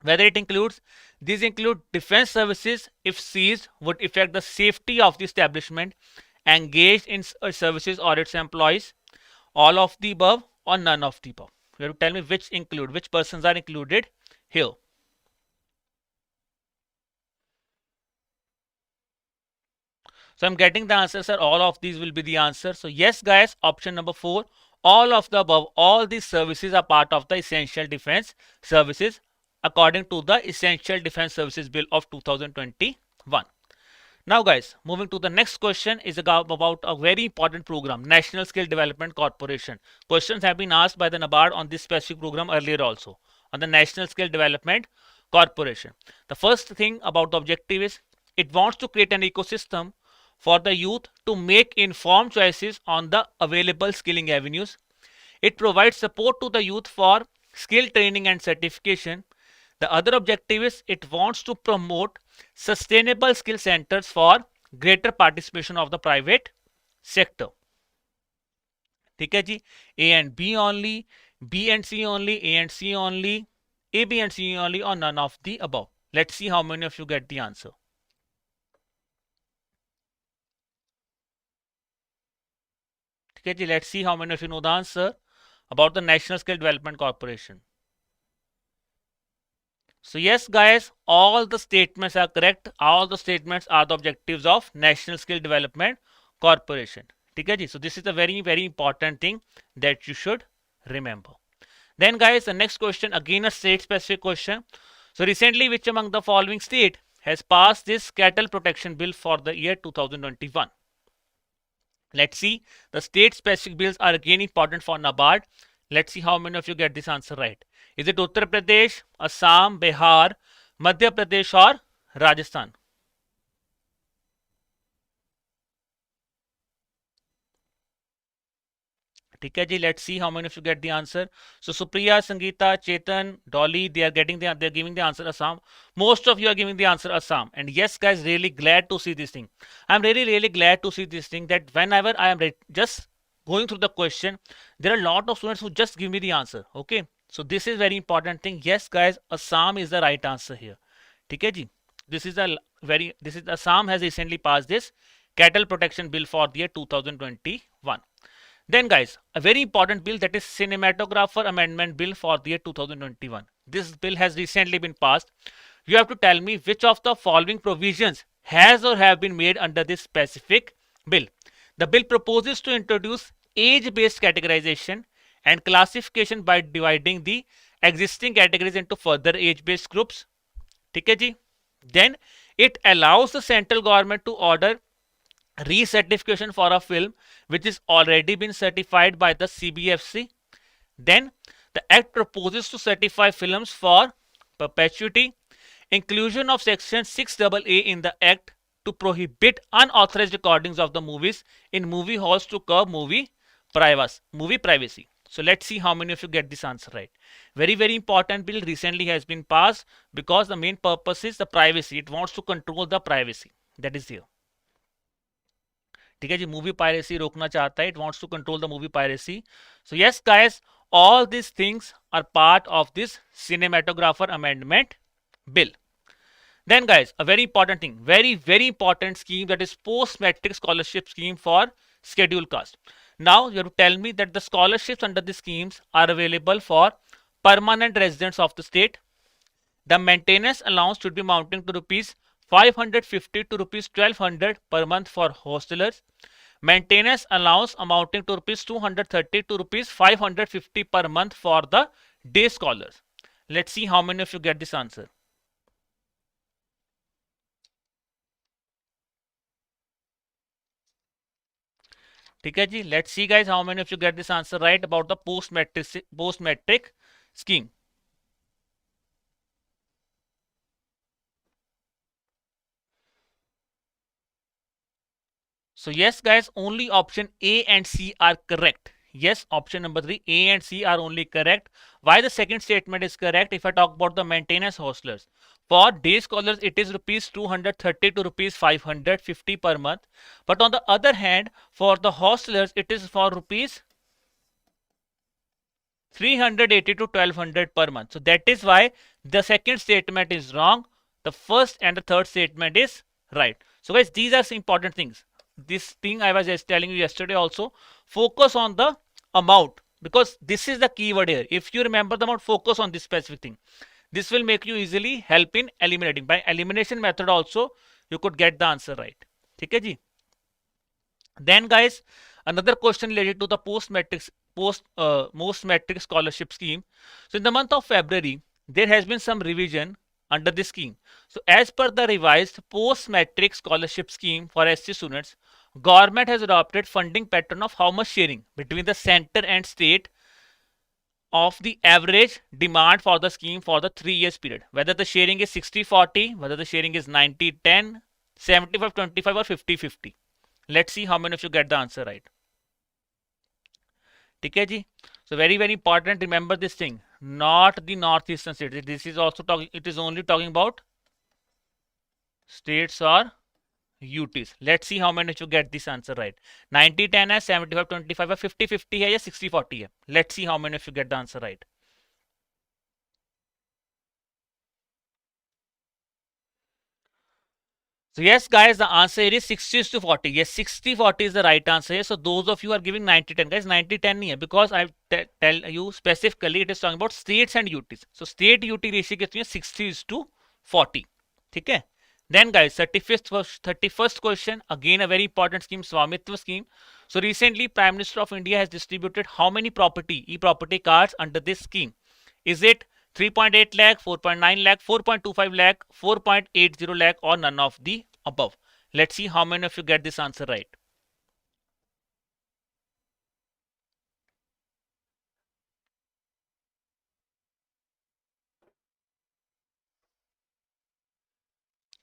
whether it includes, these include defense services if seized would affect the safety of the establishment engaged in services or its employees, all of the above or none of the above. You have to tell me which persons are included here. So I'm getting the answer, sir. All of these will be the answer. So yes, guys, option number 4, all of the above, all these services are part of the essential defense services according to the Essential Defense Services Bill of 2021. Now guys, moving to the next question is about a very important program, National Skill Development Corporation. Questions have been asked by the NABARD on this specific program earlier also, on the National Skill Development Corporation. The first thing about the objective is it wants to create an ecosystem for the youth to make informed choices on the available skilling avenues. It provides support to the youth for skill training and certification. The other objective is it wants to promote sustainable skill centers for greater participation of the private sector. ठीक है जी, A and B only, B and C only, A and C only, A, B and C only, or none of the above. Let's see how many of you get the answer. Okay, let's see how many of you know the answer about the National Skill Development Corporation. So yes, guys, all the statements are correct. All the statements are the objectives of National Skill Development Corporation. Okay, so this is a very, very important thing that you should remember. Then guys, the next question, again a state specific question. So recently, which among the following state has passed this cattle protection bill for the year 2021? Let's see. The state specific bills are again important for NABARD. Let's see how many of you get this answer right. Is it Uttar Pradesh, Assam, Bihar, Madhya Pradesh, or Rajasthan? ठीक है जी, let's see how many of you get the answer. So Supriya, Sangeeta, Chetan, Dolly, they're giving the answer Assam. Most of you are giving the answer Assam. And yes guys, really glad to see this thing. I'm really glad to see this thing, that whenever I am just going through the question, there are a lot of students who just give me the answer. Okay, so this is very important thing. Yes guys, Assam is the right answer here. ठीक है जी, this is Assam has recently passed this cattle protection bill for the year 2021. Then guys, a very important bill, that is Cinematographer Amendment Bill for the year 2021. This bill has recently been passed. You have to tell me which of the following provisions has or have been made under this specific bill. The bill proposes to introduce age-based categorization and classification by dividing the existing categories into further age-based groups. ठीक है जी? Then it allows the central government to order recertification for a film which is already been certified by the CBFC. Then the act proposes to certify films for perpetuity. Inclusion of section 6AA in the act to prohibit unauthorized recordings of the movies in movie halls to curb movie privacy. So let's see how many of you get this answer right. Very important bill recently has been passed, because the main purpose is the privacy. It wants to control the privacy. That is here. ठीक है जी, movie piracy रोकना चाहता है. It wants to control the movie piracy. So yes guys, all these things are part of this cinematographer amendment bill. Then guys, a very important thing, very important scheme, that is post matric scholarship scheme for scheduled caste. Now you have to tell me that the scholarships under the schemes are available for permanent residents of the state. The maintenance allowance should be amounting to rupees 550 to rupees 1200 per month for hostelers. Maintenance allowance amounting to rupees 230 to rupees 550 per month for the day scholars. Let's see how many of you get this answer. ठीक है जी, let's see guys how many of you get this answer right about the post matric scheme. So yes guys, only option A and C are correct. Yes, option number 3, A and C are only correct. Why the second statement is correct? If I talk about the maintenance hostlers, for day scholars it is rupees 230 to rupees 550 per month. But on the other hand, for the hostlers it is for rupees 380 to 1200 per month. So that is why the second statement is wrong. The first and the third statement is right. So guys, these are some important things. This thing I was just telling you yesterday also, focus on the amount, because this is the keyword here. If you remember the amount, focus on this specific thing. This will make you easily help in eliminating. By elimination method also, you could get the answer right. ठीक है जी? Then guys, another question related to the post matric scholarship scheme. So in the month of February, there has been some revision under this scheme. So as per the revised post matric scholarship scheme for SC students, government has adopted funding pattern of how much sharing between the center and state of the average demand for the scheme for the 3 years period. Whether the sharing is 60-40, whether the sharing is 90-10, 75-25 or 50-50. Let's see how many of you get the answer right. ठीक है जी? So very important, remember this thing, not the northeastern states. This is also talking, it is only talking about states or UTs. Let's see how many of you get this answer right. 90-10 है, 75-25 है, 50-50 है या 60-40 है. Let's see how many of you get the answer right. So yes guys, the answer is 60-40. Yes, 60-40 is the right answer here. So those of you are giving 90-10, guys, 90-10 nahi hai, because I tell you specifically it is talking about states and UTs. So state UT ratio कितनी है? 60-40. ठीक है? Then guys, 31st question, again a very important scheme, Swamitva scheme. So recently Prime Minister of India has distributed how many e-property cards under this scheme? Is it 3.8 lakh, 4.9 lakh, 4.25 lakh, 4.80 lakh, or none of the above? Let's see how many of you get this answer right.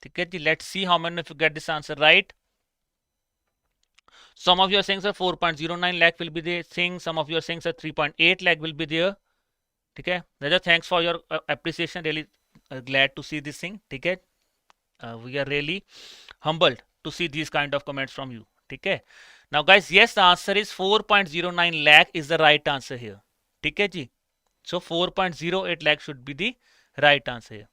ठीक है जी, let's see how many of you get this answer right. Some of you are saying sir 4.09 lakh will be there, saying some of you are saying sir 3.8 lakh will be there. Okay, Raja, thanks for your appreciation. Really glad to see this thing. Okay, we are really humbled to see these kind of comments from you. Okay, now guys, yes, the answer is 4.09 lakh is the right answer here. Okay, ji. So 4.08 lakh should be the right answer here.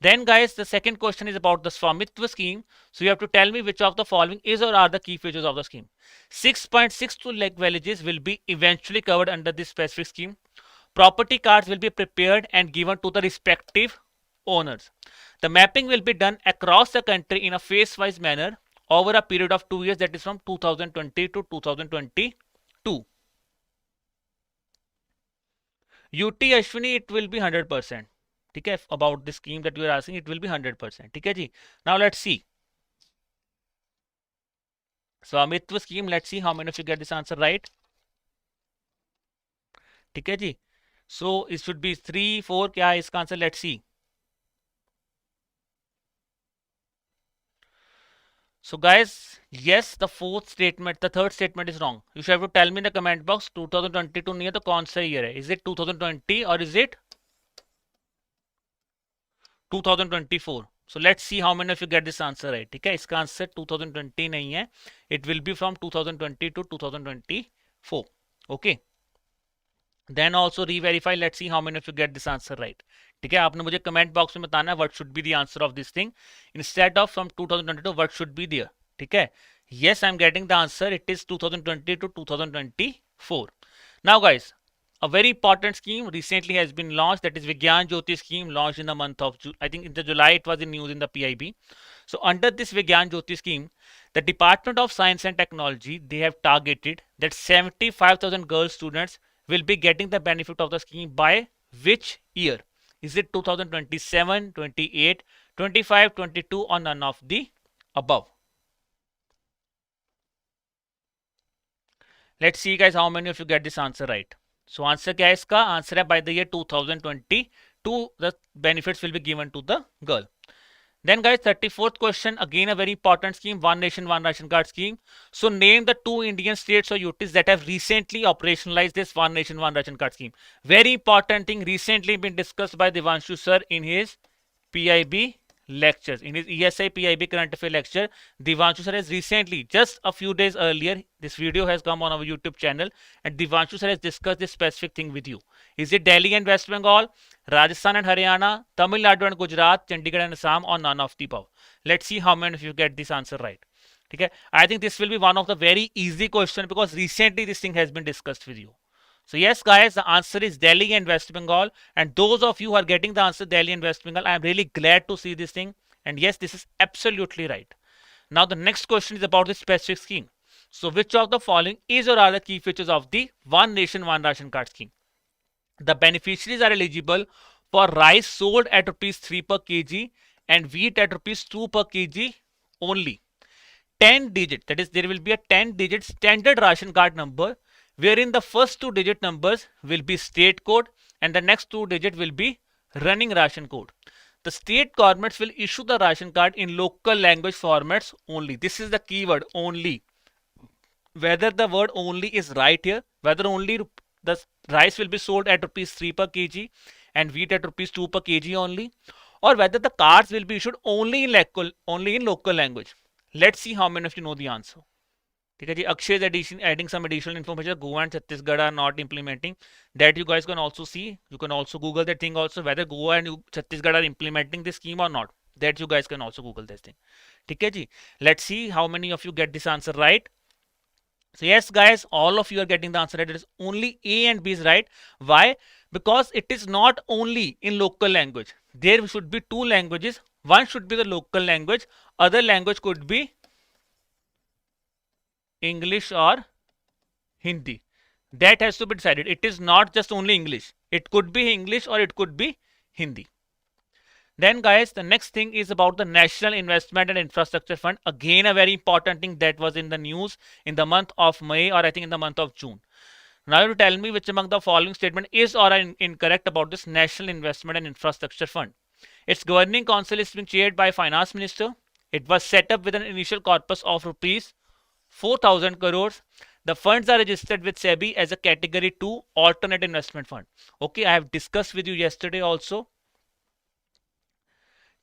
Then guys, the second question is about the Swamitva scheme. So you have to tell me which of the following is or are the key features of the scheme. 6.62 lakh villages will be eventually covered under this specific scheme. Property cards will be prepared and given to the respective owners. The mapping will be done across the country in a phase-wise manner over a period of 2 years, that is from 2020 to 2022. UT Ashwini, it will be 100%. Okay, about the scheme that you are asking, it will be 100%. Okay, ji. Now let's see. So Amitva scheme, let's see how many of you get this answer right. Okay, ji. So it should be 3, 4. क्या है इसका answer? Let's see. So guys, yes, the third statement is wrong. You should have to tell me in the comment box 2022 नहीं है तो कौन सा year है? Is it 2020 or is it 2024? So let's see how many of you get this answer right. ठीक है, इसका answer 2020 नहीं है. It will be from 2020 to 2024. Okay. Then also re-verify. Let's see how many of you get this answer right. ठीक है, आपने मुझे comment box में बताना है what should be the answer of this thing instead of from 2022 what should be there. ठीक है, yes, I'm getting the answer. It is 2020 to 2024. Now guys, a very important scheme recently has been launched, that is Gyan Jyoti scheme, launched in the month of June. I think in the July it was in news in the PIB. So under this Gyan Jyoti scheme, the Department of Science and Technology, they have targeted that 75,000 girl students will be getting the benefit of the scheme by which year? Is it 2027, 28, 25, 22 or none of the above? Let's see guys how many of you get this answer right. So answer क्या है इसका? Answer है by the year 2022 the benefits will be given to the girl. Then guys, 34th question, again a very important scheme, One Nation One Ration Card scheme. So name the 2 Indian states or UTs that have recently operationalized this One Nation One Ration Card scheme. Very important thing, recently been discussed by Devanshu sir in his PIB lectures, in his ESI PIB current affair lecture. Devanshu sir has recently, just a few days earlier, this video has come on our YouTube channel and Devanshu sir has discussed this specific thing with you. Is it Delhi and West Bengal, Rajasthan and Haryana, Tamil Nadu and Gujarat, Chandigarh and Assam, or none of the above? Let's see how many of you get this answer right. Okay, I think this will be one of the very easy question because recently this thing has been discussed with you. So yes guys, the answer is Delhi and West Bengal, and those of you who are getting the answer Delhi and West Bengal, I am really glad to see this thing, and yes, this is absolutely right. Now the next question is about the specific scheme. So which of the following is or are the key features of the One Nation One Ration Card scheme? The beneficiaries are eligible for rice sold at rupees 3 per kg and wheat at rupees 2 per kg only. 10 digit, that is there will be a 10 digit standard ration card number wherein the first 2 digit numbers will be state code and the next 2 digit will be running ration code. The state governments will issue the ration card in local language formats only. This is the keyword only. Whether the word only is right here, whether only the rice will be sold at rupees 3 per kg and wheat at rupees 2 per kg only, or whether the cards will be issued only in local language. Let's see how many of you know the answer. Okay, Akshay is adding some additional information. Goa and Chhattisgarh are not implementing. That you guys can also see. You can also Google that thing also, whether Goa and Chhattisgarh are implementing this scheme or not. That you guys can also Google this thing. Okay, let's see how many of you get this answer right. So yes guys, all of you are getting the answer right. It is only A and B is right. Why? Because it is not only in local language. There should be 2 languages. One should be the local language. Other language could be English or Hindi. That has to be decided. It is not just only English. It could be English or it could be Hindi. Then guys, the next thing is about the National Investment and Infrastructure Fund. Again, a very important thing that was in the news in the month of May, or I think in the month of June. Now you tell me which among the following statement is or are incorrect about this National Investment and Infrastructure Fund. Its governing council is being chaired by Finance Minister. It was set up with an initial corpus of rupees 4,000 crores. The funds are registered with SEBI as a category 2 alternate investment fund. Okay, I have discussed with you yesterday also.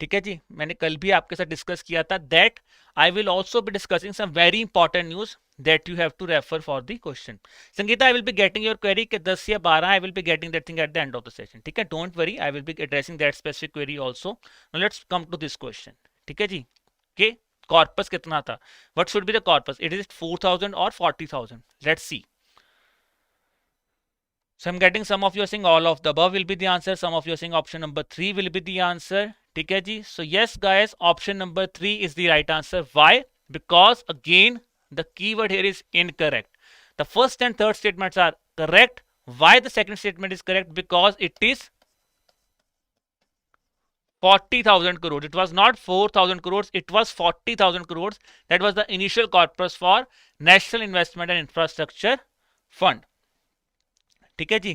ठीक है जी, मैंने कल भी आपके साथ discuss किया था that I will also be discussing some very important news that you have to refer for the question. Sangeeta, I will be getting your query के 10 या 12 I will be getting that thing at the end of the session. ठीक है, don't worry, I will be addressing that specific query also. Now let's come to this question. ठीक है जी, के corpus कितना था, what should be the corpus, it is 4,000 और 40,000. Let's see. So I'm getting some of you are saying all of the above will be the answer. Some of you are saying option number 3 will be the answer. ठीक है जी. So yes guys, option number 3 is the right answer. Why? Because again the keyword here is incorrect. The first and third statements are correct. Why the second statement is correct? Because it is 40,000 crores. It was not 4,000 crores. It was 40,000 crores. That was the initial corpus for National Investment and Infrastructure Fund. ठीक है जी.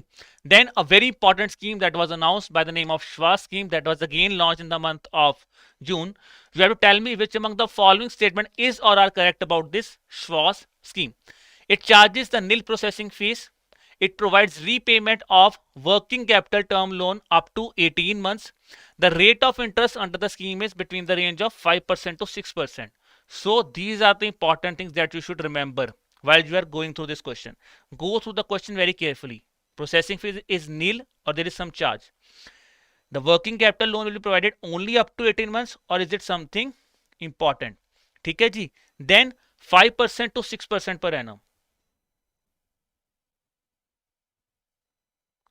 Then a very important scheme that was announced by the name of Schwa Scheme that was again launched in the month of June. You have to tell me which among the following statement is or are correct about this Schwa Scheme. It charges the nil processing fees. It provides repayment of working capital term loan up to 18 months. The rate of interest under the scheme is between the range of 5% to 6%. So these are the important things that you should remember while you are going through this question. Go through the question very carefully. Processing fee is nil or there is some charge. The working capital loan will be provided only up to 18 months or is it something important? ठीक है जी. Then 5% to 6% per annum.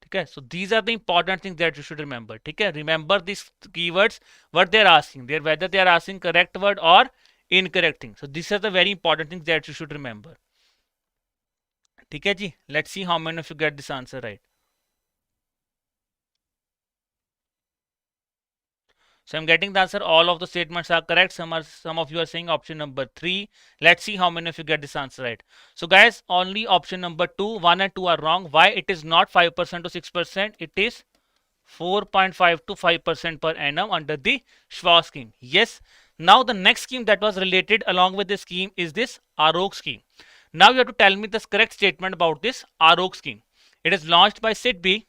ठीक है. So these are the important things that you should remember. ठीक है. Remember these keywords, what they are asking. Whether they are asking correct word or incorrect thing. So these are the very important things that you should remember. ठीक है जी. Let's see how many of you get this answer right. So I'm getting the answer. All of the statements are correct. Some of you are saying option number 3. Let's see how many of you get this answer right. So guys, only option number 2, 1 and 2 are wrong. Why? It is not 5% to 6%. It is 4.5 to 5% per annum under the Schwa scheme. Yes. Now the next scheme that was related along with this scheme is this ROG scheme. Now you have to tell me the correct statement about this ROG scheme. It is launched by SIDBI.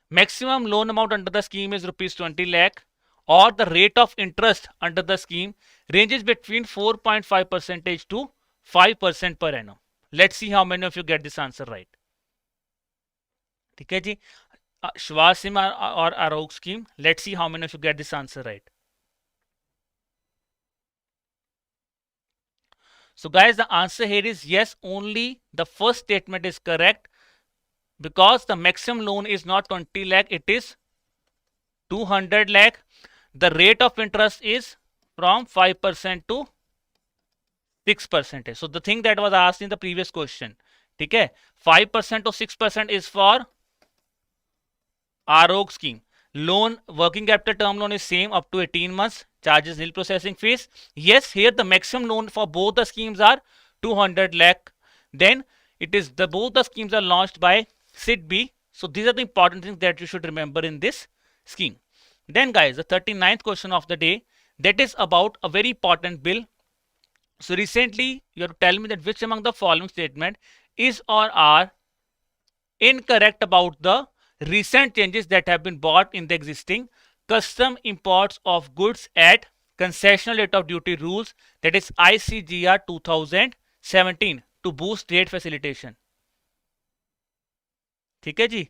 Maximum loan amount under the scheme is rupees 20 lakh or the rate of interest under the scheme ranges between 4.5% to 5% per annum. Let's see how many of you get this answer right. ठीक है जी. Schwa scheme or ROG scheme. Let's see how many of you get this answer right. So guys, the answer here is yes, only the first statement is correct because the maximum loan is not 20 lakh, it is 200 lakh. The rate of interest is from 5% to 6%. So the thing that was asked in the previous question, ठीक है, 5% to 6% is for ROG scheme. Loan, working capital term loan is same up to 18 months. Charges nil processing fees. Yes, here the maximum loan for both the schemes are 200 lakh. Then it is both the schemes are launched by SIDBI. So these are the important things that you should remember in this scheme. Then guys, the 39th question of the day, that is about a very important bill. So recently you have to tell me that which among the following statement is or are incorrect about the recent changes that have been brought in the existing custom imports of goods at concessional rate of duty rules, that is ICGR 2017 to boost trade facilitation. ठीक है जी.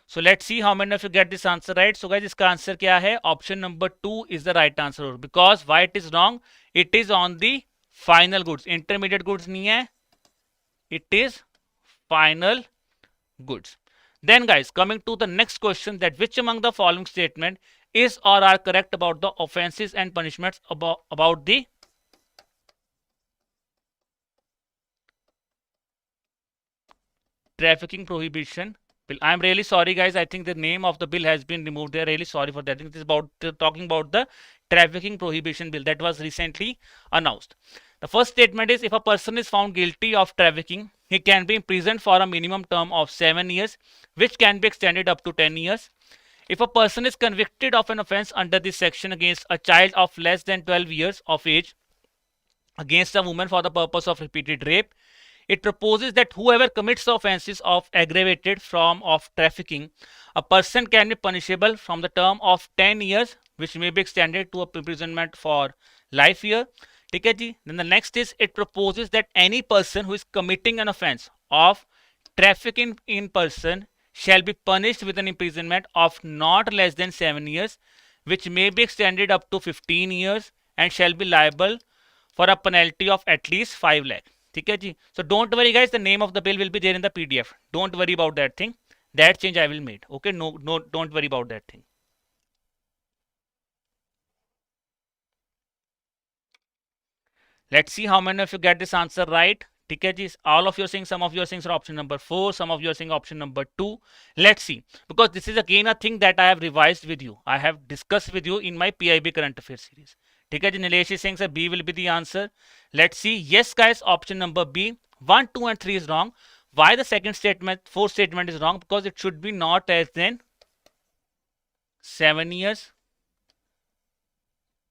So let's see how many of you get this answer right. So guys, इसका answer क्या है? Option number 2 is the right answer. Because why it is wrong? It is on the final goods. Intermediate goods नहीं है. It is final goods. Then guys, coming to the next question, that which among the following statement is or are correct about the offenses and punishments about the trafficking prohibition bill. I am really sorry guys, I think the name of the bill has been removed. They are really sorry for that. I think it is about talking about the trafficking prohibition bill that was recently announced. The first statement is, if a person is found guilty of trafficking, he can be imprisoned for a minimum term of 7 years, which can be extended up to 10 years. If a person is convicted of an offense under this section against a child of less than 12 years of age, against a woman for the purpose of repeated rape. It proposes that whoever commits the offences of aggravated form of trafficking, a person can be punishable from the term of 10 years, which may be extended to a imprisonment for life year. ठीक है जी. Then the next is, it proposes that any person who is committing an offence of trafficking in person shall be punished with an imprisonment of not less than 7 years, which may be extended up to 15 years, and shall be liable for a penalty of at least 5 lakh. ठीक है जी. So don't worry guys, the name of the bill will be there in the PDF. Don't worry about that thing. That change I will make. Okay, no, don't worry about that thing. Let's see how many of you get this answer right. ठीक है जी. All of you are saying, some of you are saying option number 4, some of you are saying option number 2. Let's see, because this is again a thing that I have revised with you. I have discussed with you in my PIB current affairs series. ठीक है जी. Nilesh is saying sir B will be the answer. Let's see. Yes guys, option number B, 1, 2 and 3 is wrong. Why the second statement, fourth statement is wrong? Because it should be not less than 7 years.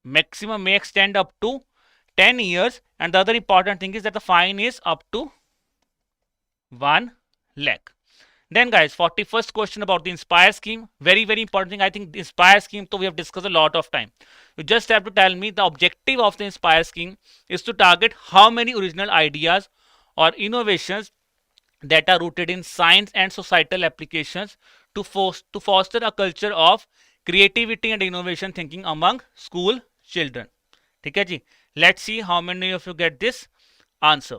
Maximum may extend up to 10 years, and the other important thing is that the fine is up to 1 lakh. Then guys, 41st question about the Inspire scheme. Very important thing. I think the Inspire scheme, so we have discussed a lot of time. You just have to tell me the objective of the Inspire scheme is to target how many original ideas or innovations that are rooted in science and societal applications to foster a culture of creativity and innovation thinking among school children. ठीक है जी. Let's see how many of you get this answer.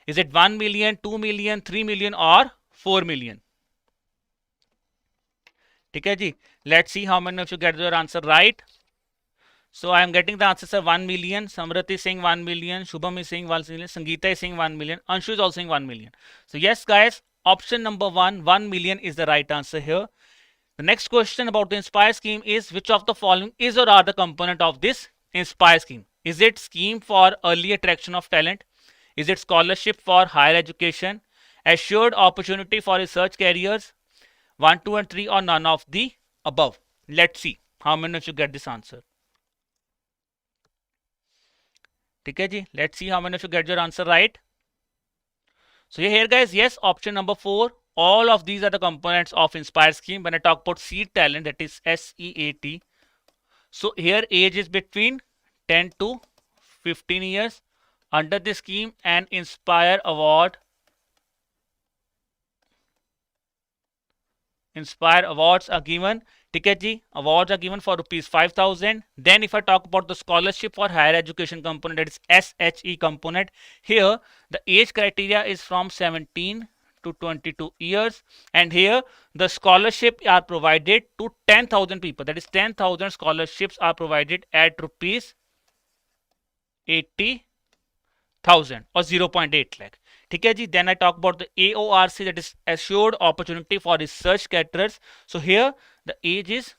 Is it 1 million, 2 million, 3 million or 4 million? ठीक है जी. Let's see how many of you get your answer right. So I am getting the answers are 1 million. Samrat is saying 1 million. Shubham is saying 1 million. Sangeeta is saying 1 million. Anshu is also saying 1 million. So yes guys, option number 1, 1 million is the right answer here. The next question about the Inspire scheme is, which of the following is or are the component of this Inspire scheme? Is it scheme for early attraction of talent? Is it scholarship for higher education? Assured opportunity for research careers? 1, 2 and 3 or none of the above? Let's see how many of you get this answer. ठीक है जी. Let's see how many of you get your answer right. So here guys, yes, option number 4. All of these are the components of Inspire scheme. When I talk about seed talent, that is SEAT. So here age is between 10 to 15 years. Under this scheme, an Inspire Award. Inspire Awards are given. ठीक है जी. Awards are given for rupees 5,000. Then if I talk about the scholarship for higher education component, that is SHE component, here the age criteria is from 17 to 22 years, and here the scholarship are provided to 10,000 people. That is 10,000 scholarships are provided at rupees 80,000 or 0.8 lakh. ठीक है जी. Then I talk about the AORC, that is assured opportunity for research caterers. So here the age is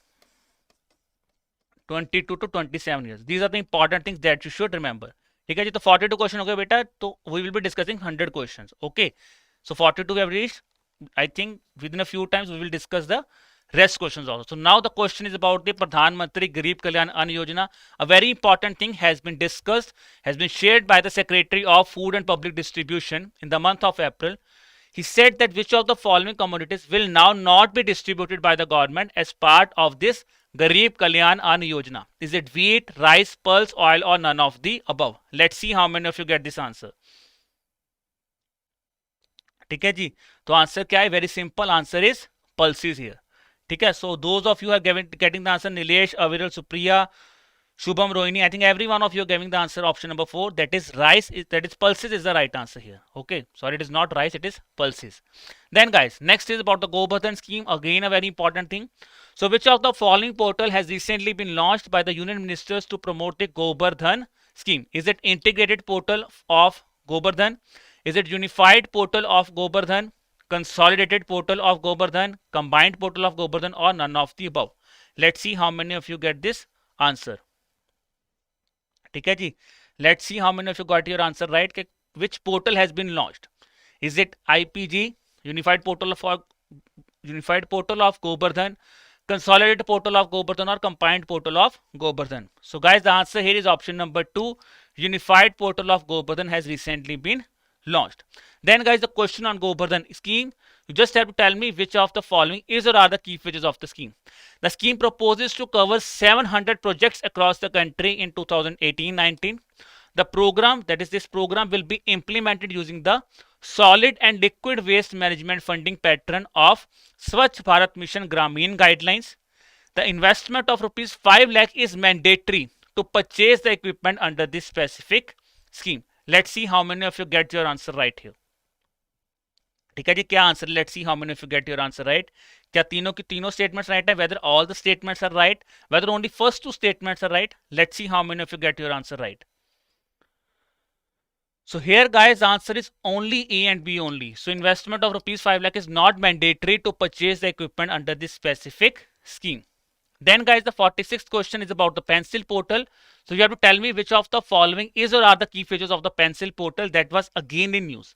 22 to 27 years. These are the important things that you should remember. ठीक है जी. तो 42 question हो गए बेटा. तो we will be discussing 100 questions. Okay. So 42 we have reached. I think within a few times we will discuss the rest questions also. So now the question is about the Pradhan Mantri Garib Kalyan Ann Yojana. A very important thing has been discussed, has been shared by the Secretary of Food and Public Distribution in the month of April. He said that which of the following commodities will now not be distributed by the government as part of this Garib Kalyan Ann Yojana? Is it wheat, rice, pulse, oil or none of the above? Let's see how many of you get this answer. ठीक है जी. तो answer क्या है? Very simple. Answer is pulses here. ठीक है. So those of you are getting the answer. Nilesh, Aviral, Supriya, Shubham, Rohini, I think every one of you are giving the answer option number 4. That is rice. That is pulses is the right answer here. Okay. Sorry, it is not rice. It is pulses. Then guys, next is about the Govardhan scheme. Again, a very important thing. So which of the following portal has recently been launched by the Union Ministers to promote the Govardhan scheme? Is it integrated portal of Govardhan? Is it unified portal of Govardhan, consolidated portal of Govardhan, combined portal of Govardhan or none of the above? Let's see how many of you get this answer. ठीक है जी. Let's see how many of you got your answer right. Which portal has been launched? Is it IPG, unified portal of Govardhan, consolidated portal of Govardhan or combined portal of Govardhan? So guys, the answer here is option number 2, unified portal of Govardhan has recently been launched. Then guys, the question on Govardhan scheme, you just have to tell me which of the following is or are the key features of the scheme. The scheme proposes to cover 700 projects across the country in 2018-19. The program, that is this program, will be implemented using the solid and liquid waste management funding pattern of Swachh Bharat Mission Gramin guidelines. The investment of rupees 5 lakh is mandatory to purchase the equipment under this specific scheme. Let's see how many of you get your answer right here. ठीक है जी, क्या answer? Let's see how many of you get your answer right. क्या तीनों की तीनों statements right है? Whether all the statements are right, whether only first two statements are right. Let's see how many of you get your answer right. So here guys, answer is only A and B only. So investment of rupees 5 lakh is not mandatory to purchase the equipment under this specific scheme. Then guys, the 46th question is about the pencil portal. So you have to tell me which of the following is or are the key features of the pencil portal that was again in news.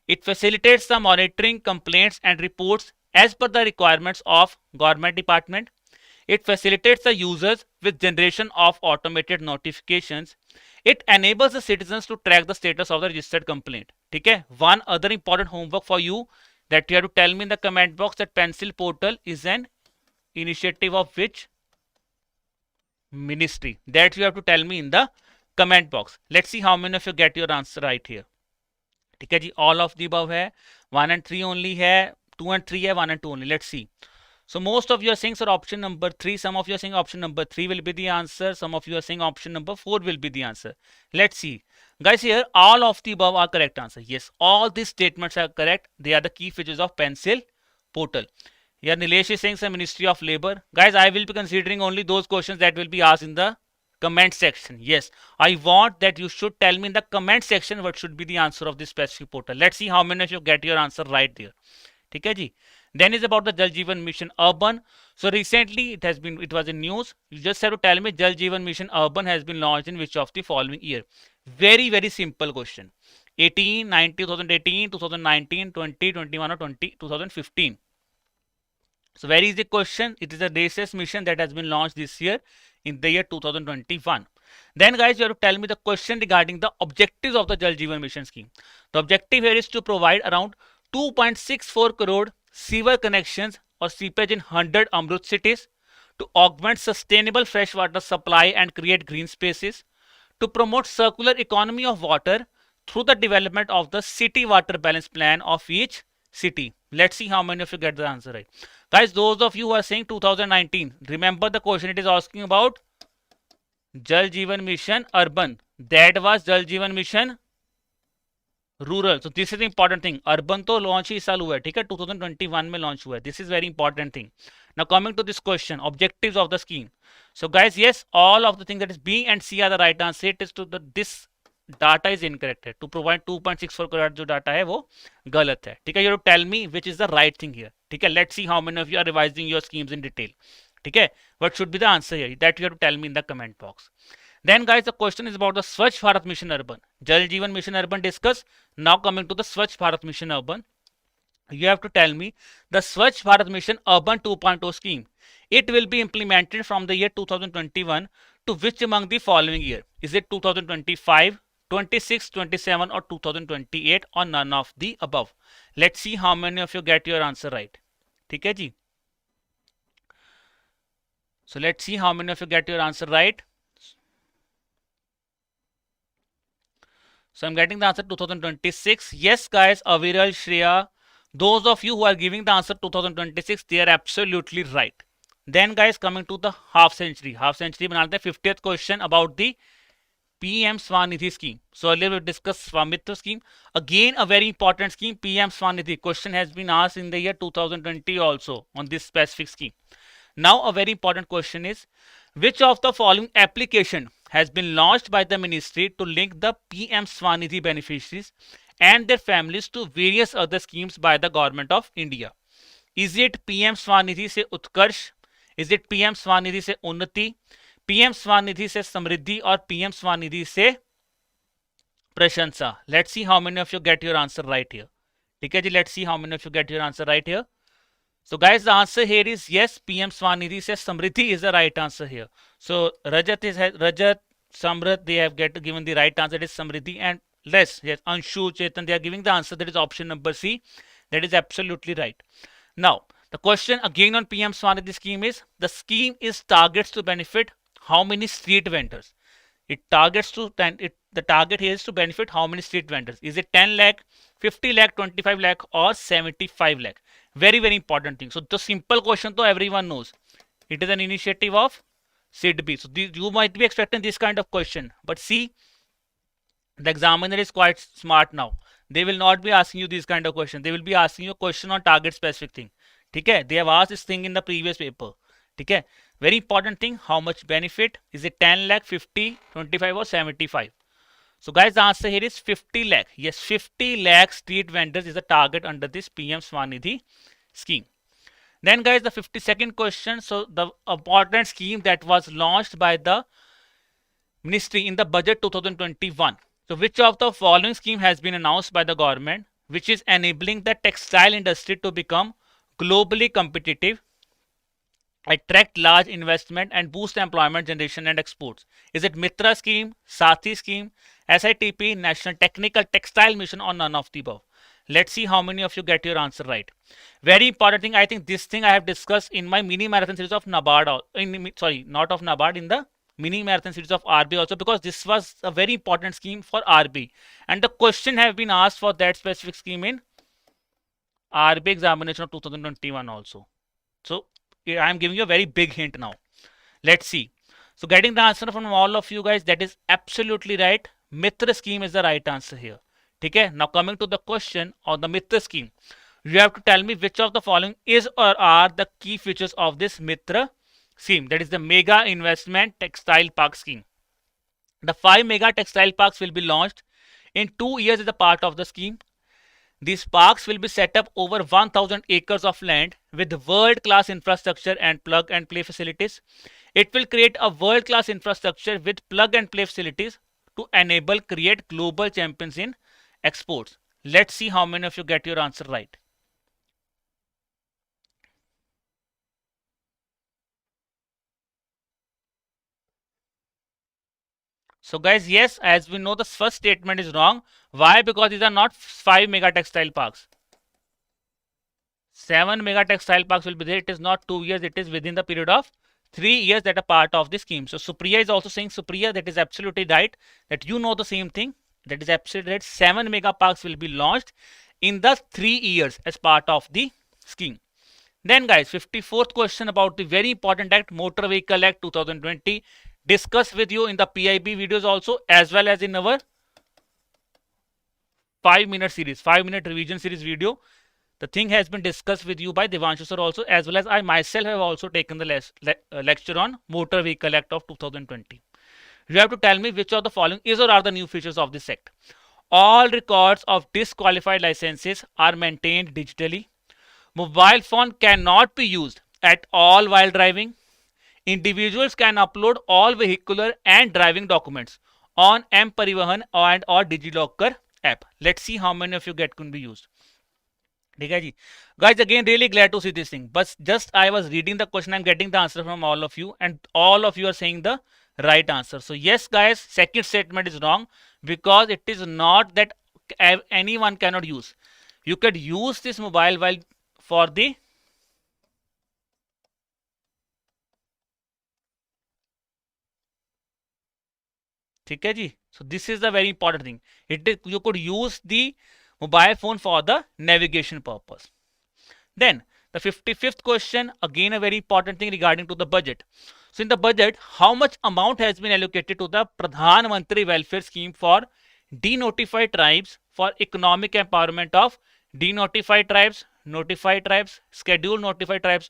It facilitates the monitoring, complaints and reports as per the requirements of government department. It facilitates the users with generation of automated notifications. It enables the citizens to track the status of the registered complaint. ठीक है? One other important homework for you that you have to tell me in the comment box that pencil portal is an initiative of which ministry. That you have to tell me in the comment box. Let's see how many of you get your answer right here. ठीक है जी, all of the above है, 1 and 3 only है, 2 and 3 है, 1 and 2 only. Let's see. So most of you are saying sir option number 3, some of you are saying option number 3 will be the answer, some of you are saying option number 4 will be the answer. Let's see. Guys, here all of the above are correct answer. Yes, all these statements are correct. They are the key features of pencil portal. Here Nilesh is saying sir Ministry of Labor. Guys, I will be considering only those questions that will be asked in the comment section. Yes, I want that you should tell me in the comment section what should be the answer of this specific portal. Let's see how many of you get your answer right there. ठीक है जी. Then is about the Jal Jeevan Mission Urban. So recently it was in news. You just have to tell me Jal Jeevan Mission Urban has been launched in which of the following year. Very simple question. 18, 19, 2018, 2019, 20, 21 or 2015. So where is the question? It is a RACES mission that has been launched this year in the year 2021. Then guys, you have to tell me the question regarding the objectives of the Jal Jeevan Mission scheme. The objective here is to provide around 2.64 crore sewer connections or seepage in 100 Amrut cities, to augment sustainable freshwater supply and create green spaces, to promote circular economy of water through the development of the city water balance plan of each city. Let's see how many of you get the answer right. Guys, those of you who are saying 2019, remember the question it is asking about Jal Jeevan Mission Urban. That was Jal Jeevan Mission rural. So this is the important thing. Urban तो launch ही इस साल हुआ है, ठीक है, 2021 में launch हुआ है. This is very important thing. Now coming to this question, objectives of the scheme. So guys, yes, all of the things that is B and C are the right answer. It is to the this data is incorrect है. To provide 2.64 crore जो data है वो गलत है, ठीक है. You have to tell me which is the right thing here, ठीक है. Let's see how many of you are revising your schemes in detail, ठीक है. What should be the answer here? That you have to tell me in the comment box. Then guys, the question is about the Swachh Bharat Mission Urban. Jal Jeevan Mission Urban discuss. Now coming to the Swachh Bharat Mission Urban. You have to tell me the Swachh Bharat Mission Urban 2.0 scheme. It will be implemented from the year 2021 to which among the following year? Is it 2025, 26, 27 or 2028 or none of the above? Let's see how many of you get your answer right. ठीक है जी. So let's see how many of you get your answer right. So I'm getting the answer 2026. Yes, guys, Aviral, Shreya, those of you who are giving the answer 2026, they are absolutely right. Then, guys, coming to the half century. Half century, बनाते हैं 50th question about the PM Swanidhi scheme. So earlier we discussed Swamitra scheme. Again, a very important scheme, PM Swanidhi. Question has been asked in the year 2020 also on this specific scheme. Now, a very important question is, which of the following application has been launched by the ministry to link the PM Swanidhi beneficiaries and their families to various other schemes by the government of India? Is it PM Swanidhi से उत्कर्ष? Is it PM Swanidhi से उन्नति? PM Swanidhi से समृद्धि और PM Swanidhi से प्रशंसा? Let's see how many of you get your answer right here. ठीक है जी, let's see how many of you get your answer right here. So guys, the answer here is yes, PM Swanidhi से समृद्धि is the right answer here. So Rajat Samrat, they have given the right answer. It is Samriddhi and less. Yes, Anshu, Chetan, they are giving the answer. That is option number C. That is absolutely right. Now, the question again on PM Swanidhi scheme is, the scheme is targets to benefit how many street vendors? It targets to, the target here is to benefit how many street vendors? Is it 10 lakh, 50 lakh, 25 lakh or 75 lakh? Very, very important thing. So the simple question though everyone knows. It is an initiative of SIDBI. So you might be expecting this kind of question. But see, the examiner is quite smart now. They will not be asking you this kind of question. They will be asking you a question on target specific thing. Okay? They have asked this thing in the previous paper. Okay? Very important thing, how much benefit? Is it 10 lakh, 50, 25 or 75? So guys, the answer here is 50 lakh. Yes, 50 lakh street vendors is the target under this PM Swanidhi scheme. Then guys, the 52nd question. So the important scheme that was launched by the ministry in the budget 2021. So which of the following scheme has been announced by the government, which is enabling the textile industry to become globally competitive, attract large investment and boost employment generation and exports? Is it Mitra scheme, Sathi scheme, SITP, National Technical Textile Mission or none of the above? Let's see how many of you get your answer right. Very important thing. I think this thing I have discussed in my mini marathon series of NABARD. Sorry, not of NABARD, in the mini marathon series of RBI also, because this was a very important scheme for RBI. And the question have been asked for that specific scheme in RBI examination of 2021 also. So I am giving you a very big hint now. Let's see. So getting the answer from all of you guys, that is absolutely right. Mitra scheme is the right answer here. Okay, now coming to the question on the Mitra scheme, you have to tell me which of the following is or are the key features of this Mitra scheme. That is the Mega Investment Textile Park scheme. The 5 mega textile parks will be launched in 2 years as a part of the scheme. These parks will be set up over 1,000 acres of land with world-class infrastructure and plug-and-play facilities. It will create a world-class infrastructure with plug-and-play facilities to create global champions in exports. Let's see how many of you get your answer right. So guys, yes, as we know, the first statement is wrong. Why? Because these are not 5 mega textile parks. 7 mega textile parks will be there. It is not 2 years. It is within the period of 3 years that are part of the scheme. So Supriya is also saying, Supriya, that is absolutely right. That you know the same thing. That is absolutely right. 7 mega parks will be launched in the 3 years as part of the scheme. Then guys, 54th question about the very important act, Motor Vehicle Act 2020. Discussed with you in the PIB videos also, as well as in our 5-minute revision series video. The thing has been discussed with you by Devanshu sir also, as well as I myself have also taken the lecture on Motor Vehicle Act of 2020. You have to tell me which of the following is or are the new features of this act. All records of disqualified licenses are maintained digitally. Mobile phone cannot be used at all while driving. Individuals can upload all vehicular and driving documents on M-Parivahan and or Digilocker app. Let's see how many of you can be used. Okay, guys, again, really glad to see this thing. But just I was reading the question, I'm getting the answer from all of you, and all of you are saying the right answer. So yes, guys, second statement is wrong, because it is not that anyone cannot use. You could use this mobile while for the so this is the very important thing. You could use the mobile phone for the navigation purpose. Then the 55th question, again a very important thing regarding to the budget. So in the budget, how much amount has been allocated to the Pradhan Mantri Welfare Scheme for denotified tribes for economic empowerment of denotified tribes, notified tribes, scheduled notified tribes?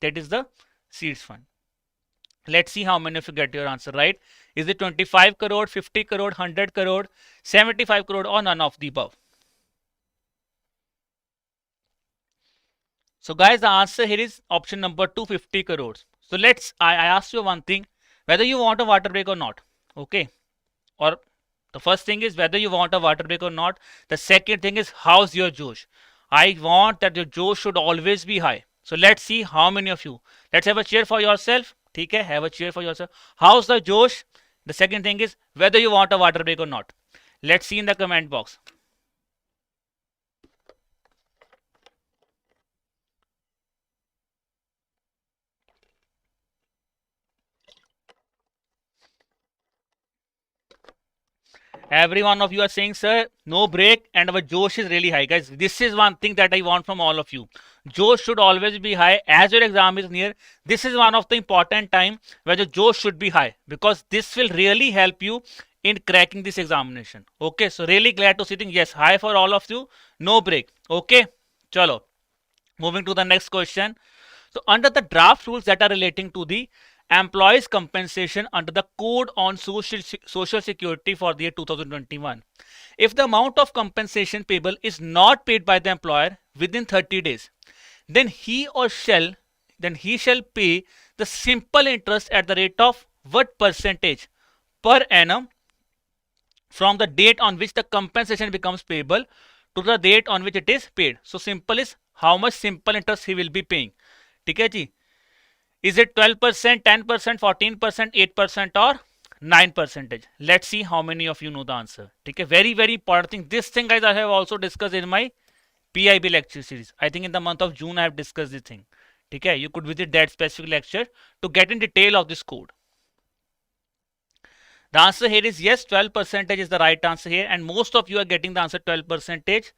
That is the seeds fund. Let's see how many of you get your answer right. Is it 25 crore, 50 crore, 100 crore, 75 crore or none of the above? So guys, the answer here is option number 250 crores. So I asked you one thing, whether you want a water break or not. Okay. Or the first thing is whether you want a water break or not. The second thing is, how's your Josh? I want that your Josh should always be high. So let's see how many of you. Let's have a cheer for yourself. Okay, have a cheer for yourself. How's the Josh? The second thing is whether you want a water break or not. Let's see in the comment box. Every one of you are saying, sir, no break, and our Josh is really high. Guys, this is one thing that I want from all of you. Josh should always be high as your exam is near. This is one of the important time where the Josh should be high, because this will really help you in cracking this examination. Okay, so really glad to see things. Yes, high for all of you, no break. Okay, chalo. Moving to the next question. So under the draft rules that are relating to the employees compensation under the code on social security for the year 2021, if the amount of compensation payable is not paid by the employer within 30 days, then he shall pay the simple interest at the rate of what percentage per annum from the date on which the compensation becomes payable to the date on which it is paid. So simple is how much simple interest he will be paying. ठीक है जी? Is it 12%, 10%, 14%, 8% or 9%? Let's see how many of you know the answer. Okay, very, very important thing. This thing, guys, I have also discussed in my PIB lecture series. I think in the month of June, I have discussed this thing. Okay, you could visit that specific lecture to get in detail of this code. The answer here is yes, 12% is the right answer here, and most of you are getting the answer 12%.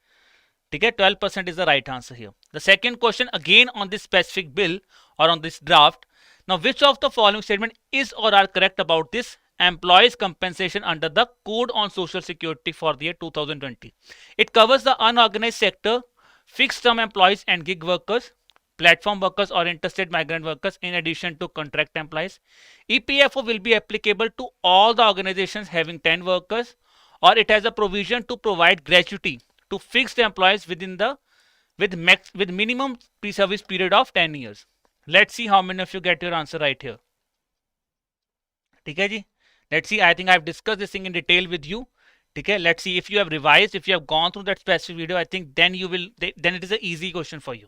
Okay, 12% is the right answer here. The second question again on this specific bill or on this draft. Now, which of the following statement is or are correct about this employees compensation under the code on social security for the year 2020? It covers the unorganized sector, fixed term employees and gig workers, platform workers or interstate migrant workers in addition to contract employees. EPFO will be applicable to all the organizations having 10 workers, or it has a provision to provide gratuity to fixed employees with minimum pre-service period of 10 years. Let's see how many of you get your answer right here. Okay, ji? Let's see. I think I've discussed this thing in detail with you. Okay, let's see if you have revised, if you have gone through that specific video. I think then it is an easy question for you.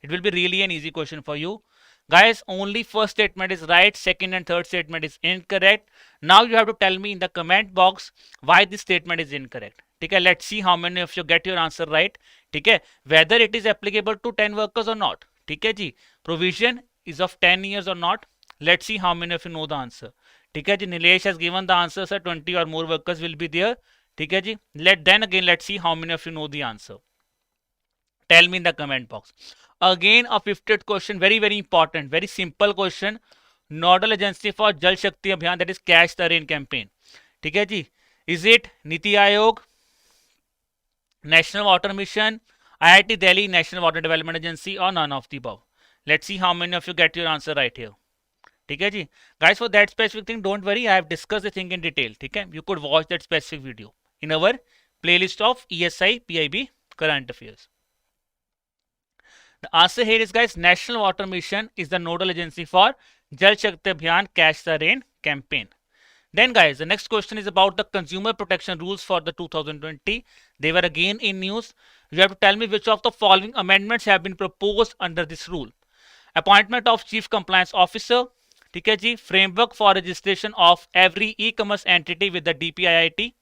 It will be really an easy question for you. Guys, only first statement is right, second and third statement is incorrect. Now you have to tell me in the comment box why this statement is incorrect. Okay, let's see how many of you get your answer right. Okay, whether it is applicable to 10 workers or not. Okay, ji, provision is of 10 years or not. Let's see how many of you know the answer. Okay, ji, Nilesh has given the answer, sir. 20 or more workers will be there. Okay, ji, let's see how many of you know the answer. Tell me in the comment box. Again, a 50th question, very, very important, very simple question. Nodal agency for Jal Shakti Abhiyan, that is Catch the Rain campaign. Okay, ji, is it Niti Aayog, National Water Mission, IIT Delhi, National Water Development Agency, or none of the above? Let's see how many of you get your answer right here. Okay, ji? Guys, for that specific thing, don't worry. I have discussed the thing in detail. Okay? You could watch that specific video in our playlist of ESI PIB Current Affairs. The answer here is, guys, National Water Mission is the nodal agency for Jal Shakti Abhiyan Catch the Rain campaign. Then, guys, the next question is about the consumer protection rules for the 2020. They were again in news. You have to tell me which of the following amendments have been proposed under this rule. Appointment of Chief Compliance Officer, framework for registration of every e-commerce entity with the DPIIT,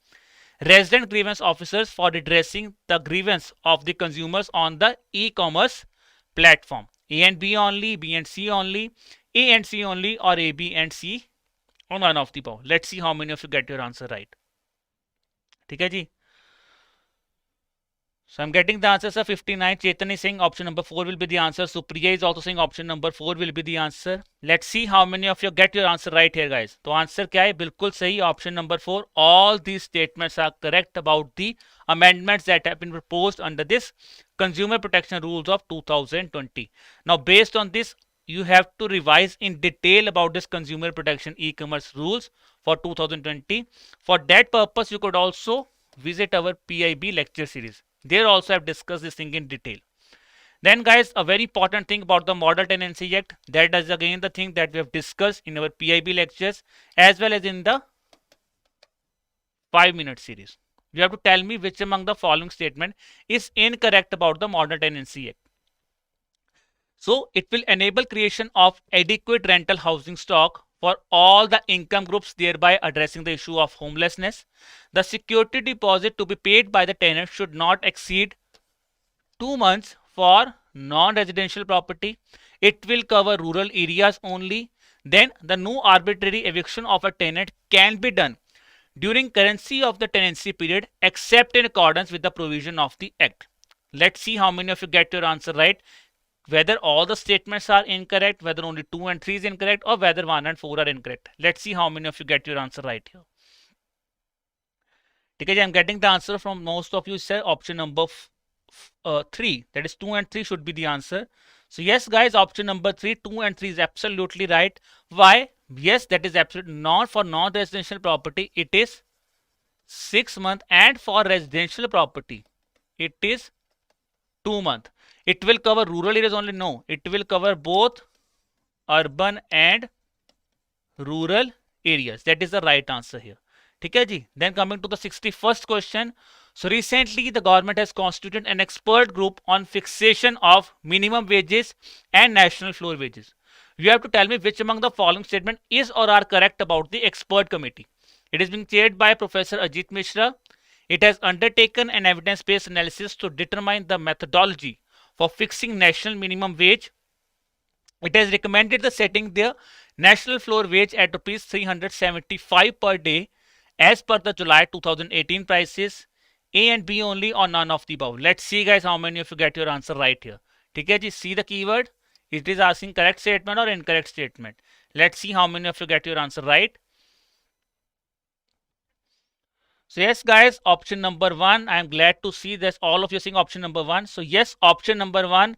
resident grievance officers for redressing the grievance of the consumers on the e-commerce platform. A and B only, B and C only, A and C only, or A, B and C, or none of the above. Let's see how many of you get your answer right. Okay, ji? So I'm getting the answer, sir. 59. Chetan is saying option number 4 will be the answer. Supriya is also saying option number 4 will be the answer. Let's see how many of you get your answer right here, guys. So answer kya hai? Bilkul sahi, option number 4. All these statements are correct about the amendments that have been proposed under this Consumer Protection Rules of 2020. Now, based on this, you have to revise in detail about this Consumer Protection e-commerce rules for 2020. For that purpose, you could also visit our PIB lecture series. There also I have discussed this thing in detail. Then, guys, a very important thing about the Model Tenancy Act, that is again the thing that we have discussed in our PIB lectures as well as in the 5-minute series. You have to tell me which among the following statement is incorrect about the Model Tenancy Act. So, it will enable creation of adequate rental housing stock for all the income groups, thereby addressing the issue of homelessness. The security deposit to be paid by the tenant should not exceed 2 months for non-residential property. It will cover rural areas only. Then the no arbitrary eviction of a tenant can be done during currency of the tenancy period except in accordance with the provision of the act. Let's see how many of you get your answer right. Whether all the statements are incorrect, whether only 2 and 3 is incorrect, or whether 1 and 4 are incorrect. Let's see how many of you get your answer right here. Okay, I'm getting the answer from most of you said option number 3. That is 2 and 3 should be the answer. So yes, guys, option number 3, 2 and 3 is absolutely right. Why? Yes, that is absolutely not for non-residential property. It is 6 months, and for residential property, it is 2 months. It will cover rural areas only? No, it will cover both urban and rural areas. That is the right answer here. ठीक है जी. Then coming to the 61st question. So recently the government has constituted an expert group on fixation of minimum wages and national floor wages. You have to tell me which among the following statement is or are correct about the expert committee. It is being chaired by Professor Ajit Mishra. It has undertaken an evidence-based analysis to determine the methodology for fixing national minimum wage. It has recommended the setting the national floor wage at rupees 375 per day as per the July 2018 prices. A and B only or none of the above. Let's see, guys, how many of you get your answer right here. ठीक है जी, see the keyword. It is asking correct statement or incorrect statement. Let's see how many of you get your answer right. So yes, guys, option number 1. I am glad to see that all of you are saying option number 1. So yes, option number 1,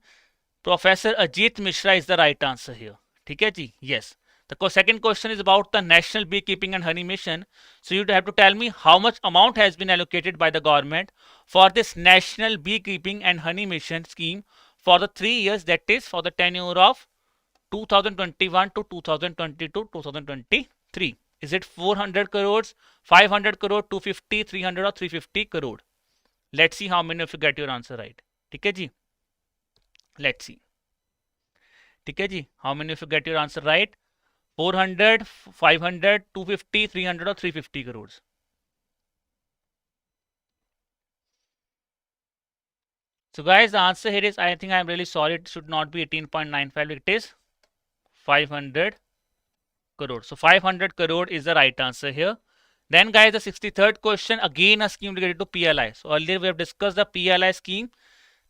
Professor Ajit Mishra is the right answer here. ठीक है जी, yes. The second question is about the National Beekeeping and Honey Mission. So you have to tell me how much amount has been allocated by the government for this National Beekeeping and Honey Mission scheme for the 3 years, that is for the tenure of 2021 to 2022, 2023. Is it 400 crores, 500 crore, 250, 300 or 350 crore? Let's see how many of you get your answer right. ठीक है जी? Let's see. ठीक है जी? How many of you get your answer right? 400, 500, 250, 300 or 350 crores. So guys, the answer here is, I think I'm really sorry, it should not be 18.95, it is 500 crore. So 500 crore is the right answer here. Then guys, the 63rd question, again a scheme related to PLI. So earlier we have discussed the PLI scheme,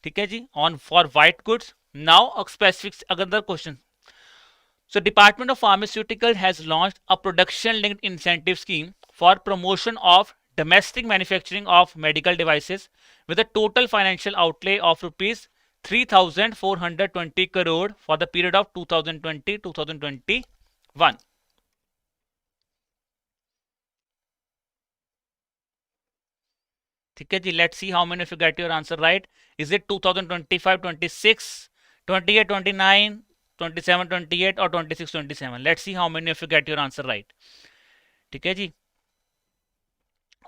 ठीक है जी, on for white goods. Now a specific another question. So Department of Pharmaceutical has launched a production linked incentive scheme for promotion of domestic manufacturing of medical devices with a total financial outlay of rupees 3,420 crore for the period of 2020-2021. ठीक है जी, let's see how many of you get your answer right. Is it 2025, 26, 28, 29, 27, 28 or 26, 27? Let's see how many of you get your answer right. ठीक है जी.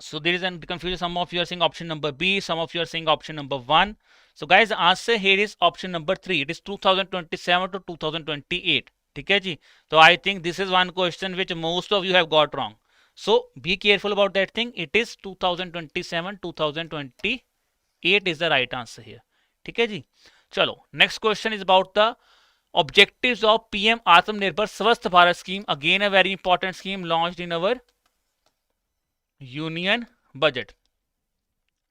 So there is a confusion. Some of you are saying option number B, some of you are saying option number 1. So guys, the answer here is option number 3. It is 2027 to 2028. ठीक है जी. So I think this is one question which most of you have got wrong. So be careful about that thing. It is 2027, 2028 is the right answer here. ठीक है जी. चलो, next question is about the objectives of PM Atmanirbhar Swasth Bharat scheme. Again, a very important scheme launched in our union budget.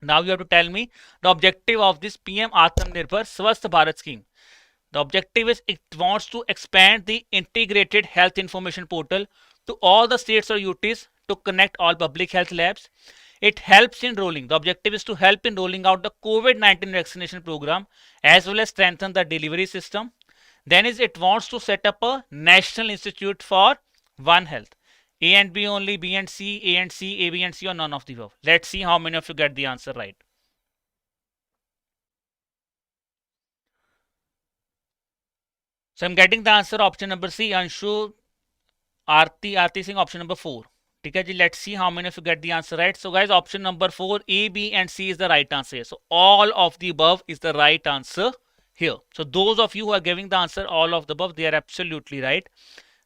Now you have to tell me the objective of this PM Atmanirbhar Swasth Bharat scheme. The objective is it wants to expand the integrated health information portal to all the states or UTs to connect all public health labs. It helps in rolling. The objective is to help in rolling out the COVID-19 vaccination program as well as strengthen the delivery system. Then is it wants to set up a National Institute for One Health. A and B only, B and C, A and C, A, B and C or none of the above. Let's see how many of you get the answer right. So I'm getting the answer option number C. Anshu, Aarti saying option number 4. ठीक है जी, let's see how many of you get the answer right. So guys, option number 4, A, B and C is the right answer here. So all of the above is the right answer here. So those of you who are giving the answer all of the above, they are absolutely right.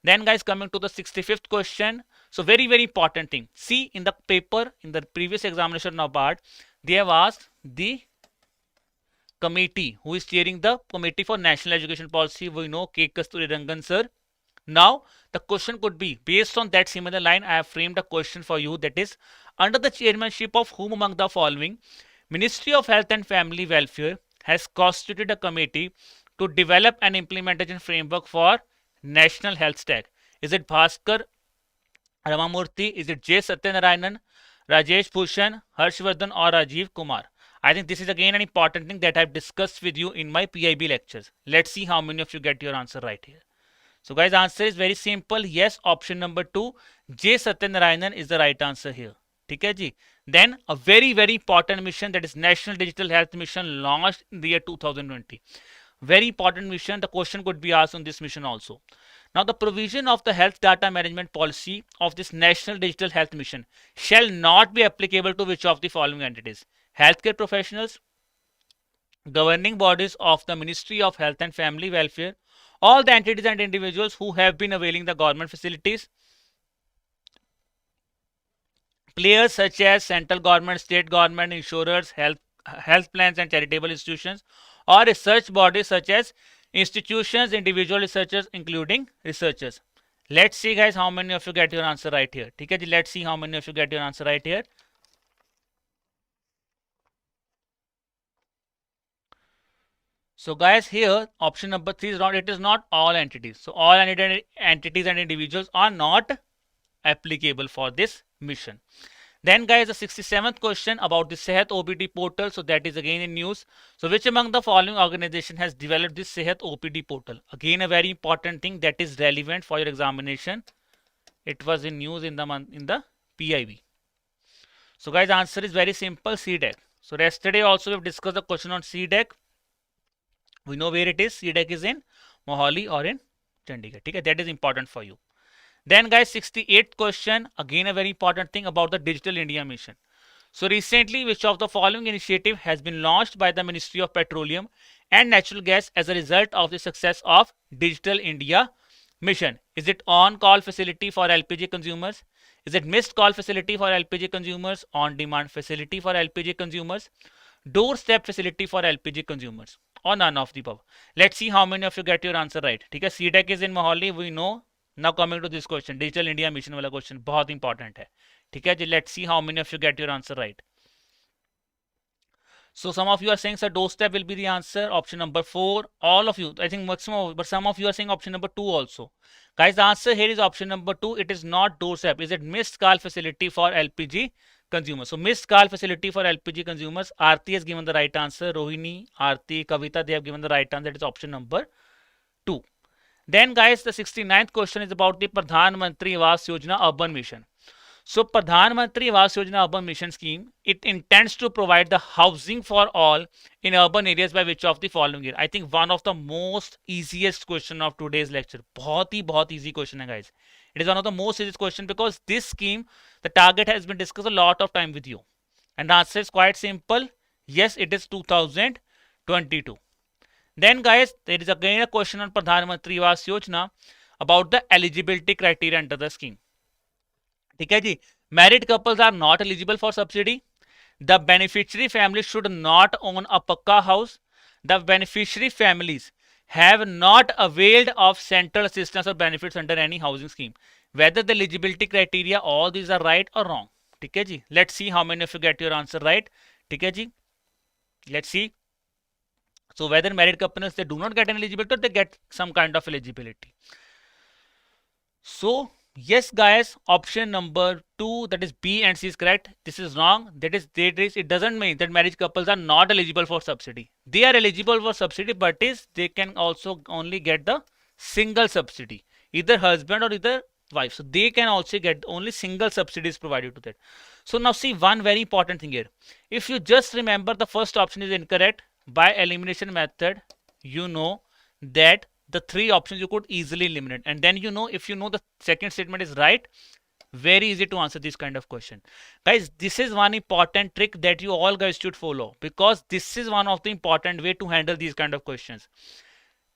Then guys, coming to the 65th question. So very, very important thing. See, in the paper, in the previous examination of NABARD, they have asked the committee, who is chairing the Committee for National Education Policy. We know K. Kasturi Rangan sir. Now, the question could be, based on that similar line, I have framed a question for you, that is, under the chairmanship of whom among the following, Ministry of Health and Family Welfare has constituted a committee to develop an implementation framework for National Health Stack? Is it Bhaskar Ramamurthy? Is it J. Satyanarayanan, Rajesh Bhushan, Harshvardhan, or Rajiv Kumar? I think this is again an important thing that I've discussed with you in my PIB lectures. Let's see how many of you get your answer right here. So guys, answer is very simple. Yes, option number 2, J. Satyanarayanan is the right answer here. ठीक है जी. Then a very, very important mission, that is National Digital Health Mission, launched in the year 2020. Very important mission. The question could be asked on this mission also. Now, the provision of the health data management policy of this National Digital Health Mission shall not be applicable to which of the following entities? Healthcare professionals, governing bodies of the Ministry of Health and Family Welfare, all the entities and individuals who have been availing the government facilities, players such as central government, state government, insurers, health plans and charitable institutions, or research bodies such as institutions, individual researchers, including researchers. Let's see guys how many of you get your answer right here. ठीक है जी, let's see how many of you get your answer right here. So guys, here option number 3 is not, it is not all entities. So all entities and individuals are not applicable for this mission. Then guys, the 67th question about the Sehat OPD portal. So that is again in news. So which among the following organization has developed this Sehat OPD portal? Again a very important thing that is relevant for your examination. It was in news in the month in the PIB. So guys, answer is very simple, CDEC. So yesterday also we have discussed the question on CDEC. We know where it is. CDEC is in Mohali or in Chandigarh. Okay, that is important for you. Then guys, 68th question, again a very important thing about the Digital India mission. So recently, which of the following initiative has been launched by the Ministry of Petroleum and Natural Gas as a result of the success of Digital India mission? Is it on-call facility for LPG consumers? Is it missed call facility for LPG consumers? On-demand facility for LPG consumers? Doorstep facility for LPG consumers? Or none of the above? Let's see how many of you get your answer right. ठीक है, CDEC is in Mohali, we know. Now coming to this question, Digital India Mission वाला question बहुत important है. ठीक है जी, let's see how many of you get your answer right. So some of you are saying, sir, doorstep will be the answer. Option number 4. All of you, I think maximum, but some of you are saying option number 2 also. Guys, the answer here is option number 2. It is not doorstep. Is it missed call facility for LPG consumers? So missed call facility for LPG consumers. Aarti has given the right answer. Rohini, Aarti, Kavita, they have given the right answer. That is option number 2. Then guys, the 69th question is about the Pradhan Mantri Awas Yojana Urban Mission. So Pradhan Mantri Awas Yojana Urban Mission scheme, it intends to provide the housing for all in urban areas by which of the following year? I think one of the most easiest question of today's lecture. बहुत easy question hai guys. It is one of the most easiest question because this scheme, the target has been discussed a lot of time with you. And the answer is quite simple. Yes, it is 2022. Then guys, there is again a question on Pradhan Mantri Awas Yojana about the eligibility criteria under the scheme. ठीक है जी, married couples are not eligible for subsidy. The beneficiary family should not own a pakka house. The beneficiary families have not availed of central assistance or benefits under any housing scheme. Whether the eligibility criteria, all these are right or wrong. ठीक है जी, let's see how many of you get your answer right. ठीक है जी, let's see. So whether married couples, they do not get an eligibility or they get some kind of eligibility. So yes guys, option number 2, that is B and C is correct. This is wrong. That is, it doesn't mean that married couples are not eligible for subsidy. They are eligible for subsidy, but they can also only get the single subsidy, either husband or either wife. So they can also get only single subsidies provided to that. So now see one very important thing here. If you just remember the first option is incorrect, by elimination method, you know that the 3 options you could easily eliminate. And then you know, if you know the second statement is right, very easy to answer this kind of question. Guys, this is one important trick that you all guys should follow, because this is one of the important way to handle these kind of questions.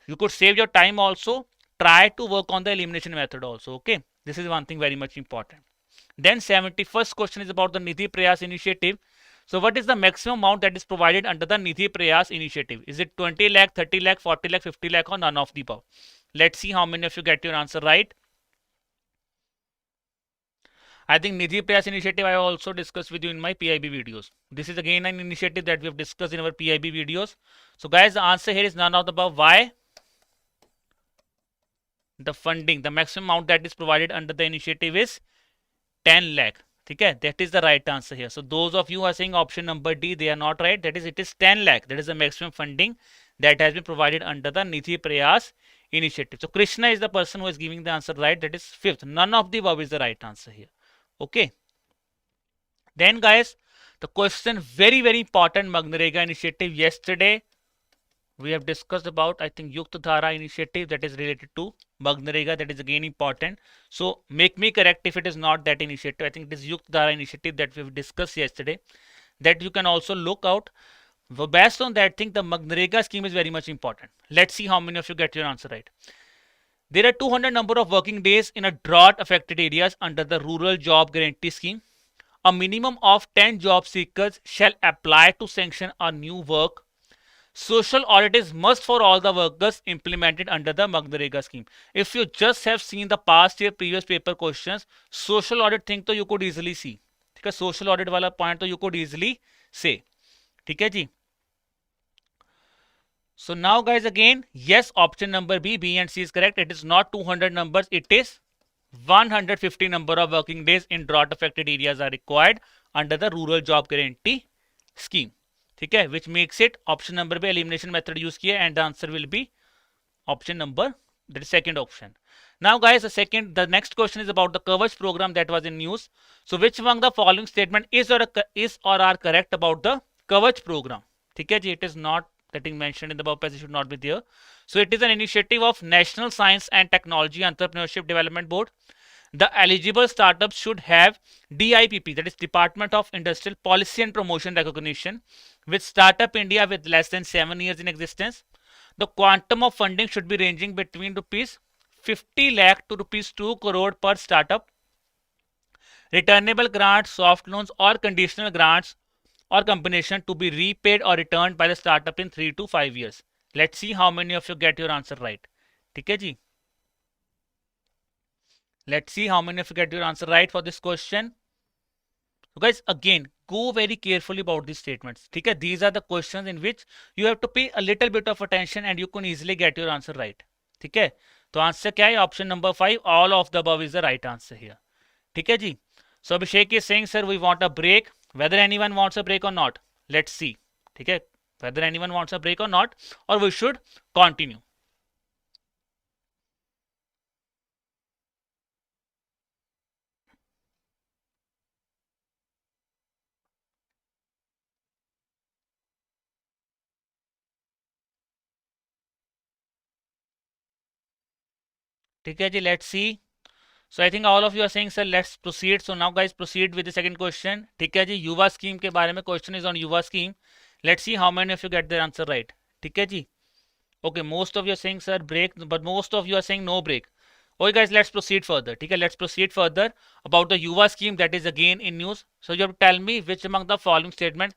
You could save your time also. try to work on the elimination method also. Okay, this is one thing very much important. Then 71st question is about the Nidhi Prayas initiative. So what is the maximum amount that is provided under the Nidhi Prayas initiative? Is it 20 lakh, 30 lakh, 40 lakh, 50 lakh, or none of the above? Let's see how many of you get your answer right. I think Nidhi Prayas initiative I also discussed with you in my PIB videos. This is again an initiative that we have discussed in our PIB videos. So guys, the answer here is none of the above. Why? The funding, the maximum amount that is provided under the initiative is 10 lakh. Okay, that is the right answer here. So those of you who are saying option number D, they are not right. That is, it is 10 lakh. That is the maximum funding that has been provided under the Nidhi Prayas initiative. So Krishna is the person who is giving the answer right. That is fifth. None of the above is the right answer here. Okay. Then guys, the question very important, Magnarega initiative. Yesterday we have discussed about, I think, Yukt Dhara initiative that is related to Magnarega. That is again important. So make me correct if it is not that initiative. I think it is Yukt Dhara initiative that we have discussed yesterday, that you can also look out. Based on that thing, the Magnarega scheme is very much important. Let's see how many of you get your answer right. There are 200 number of working days in a drought affected areas under the Rural Job Guarantee Scheme. A minimum of 10 job seekers shall apply to sanction a new work. Social audit is must for all the workers implemented under the Magnarega scheme. If you just have seen the past year previous paper questions, social audit thing तो you could easily see. ठीक है, social audit वाला point तो you could easily say. ठीक है जी. So now guys, again, yes, option number B and C is correct. It is not 200 numbers. It is 150 number of working days in drought affected areas are required under the Rural Job Guarantee Scheme. ठीक है, which makes it option number B elimination method use किया, and the answer will be option number, that is second option. Now guys, the next question is about the Kavach program that was in news. So which among the following statement is or are correct about the Kavach program? ठीक है जी, it is not that is mentioned in the above passage, should not be there. So it is an initiative of National Science and Technology Entrepreneurship Development Board. The eligible startups should have DIPP, that is Department of Industrial Policy and Promotion recognition, with Startup India with less than 7 years in existence. The quantum of funding should be ranging between rupees 50 lakh to rupees 2 crore per startup. Returnable grants, soft loans, or conditional grants or combination to be repaid or returned by the startup in 3 to 5 years. Let's see how many of you get your answer right. ठीक है जी. Let's see how many of you get your answer right for this question. So guys, again, go very carefully about these statements. ठीक है, these are the questions in which you have to pay a little bit of attention and you can easily get your answer right. ठीक है, तो answer क्या है? Option number 5, all of the above is the right answer here. ठीक है जी. So Abhishek is saying, sir, we want a break. Whether anyone wants a break or not, let's see. ठीक है, whether anyone wants a break or not, or we should continue. ठीक है जी, let's see. So I think all of you are saying, sir, let's proceed. So now guys, proceed with the second question. ठीक है जी, युवा scheme के बारे में question is on युवा scheme. Let's see how many of you get the answer right. ठीक है जी. Okay, most of you are saying, sir, break, but most of you are saying no break. Okay guys, let's proceed further. ठीक है, let's proceed further about the युवा scheme that is again in news. So you have to tell me which among the following statement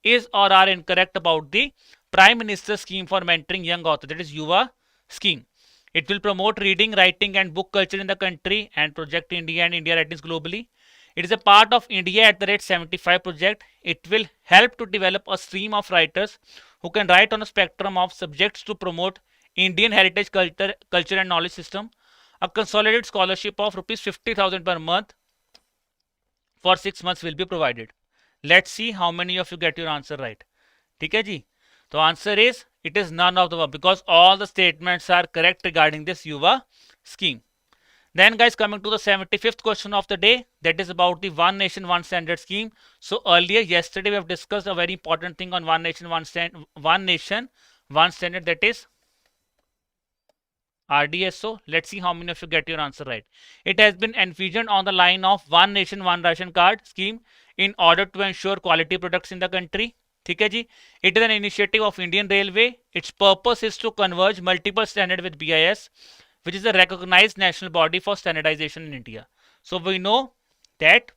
is or are incorrect about the Prime Minister's scheme for mentoring young authors, that is युवा scheme. It will promote reading, writing and book culture in the country and project India and India writings globally. It is a part of India at the rate 75 project. It will help to develop a stream of writers who can write on a spectrum of subjects to promote Indian heritage culture and knowledge system. A consolidated scholarship of rupees 50,000 per month for 6 months will be provided. Let's see how many of you get your answer right. ठीक है जी, तो answer is it is none of the above because all the statements are correct regarding this युवा scheme. Then guys, coming to the 75th question of the day, that is about the One Nation One Standard scheme. So earlier yesterday we have discussed a very important thing on One Nation One Standard, that is RDSO. Let's see how many of you get your answer right. It has been envisioned on the line of One Nation One Ration Card scheme in order to ensure quality products in the country. ठीक है जी, it is an initiative of Indian Railway. Its purpose is to converge multiple standards with BIS. which is a recognized national body for standardization in India. So we know that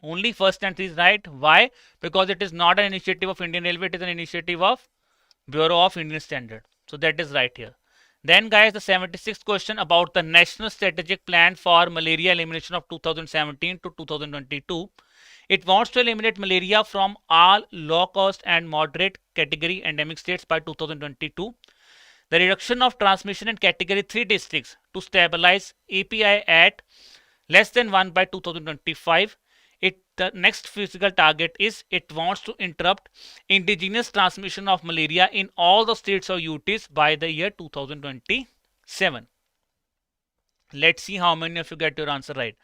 only first and three is right. Why? Because it is not an initiative of Indian Railway, it is an initiative of Bureau of Indian Standard. So that is right here. Then guys, the 76th question about the National Strategic Plan for Malaria Elimination of 2017 to 2022. It wants to eliminate malaria from all low cost and moderate category endemic states by 2022. The reduction of transmission in category 3 districts to stabilize API at less than 1 by 2025. The next physical target is it wants to interrupt indigenous transmission of malaria in all the states or UTs by the year 2027. Let's see how many of you get your answer right.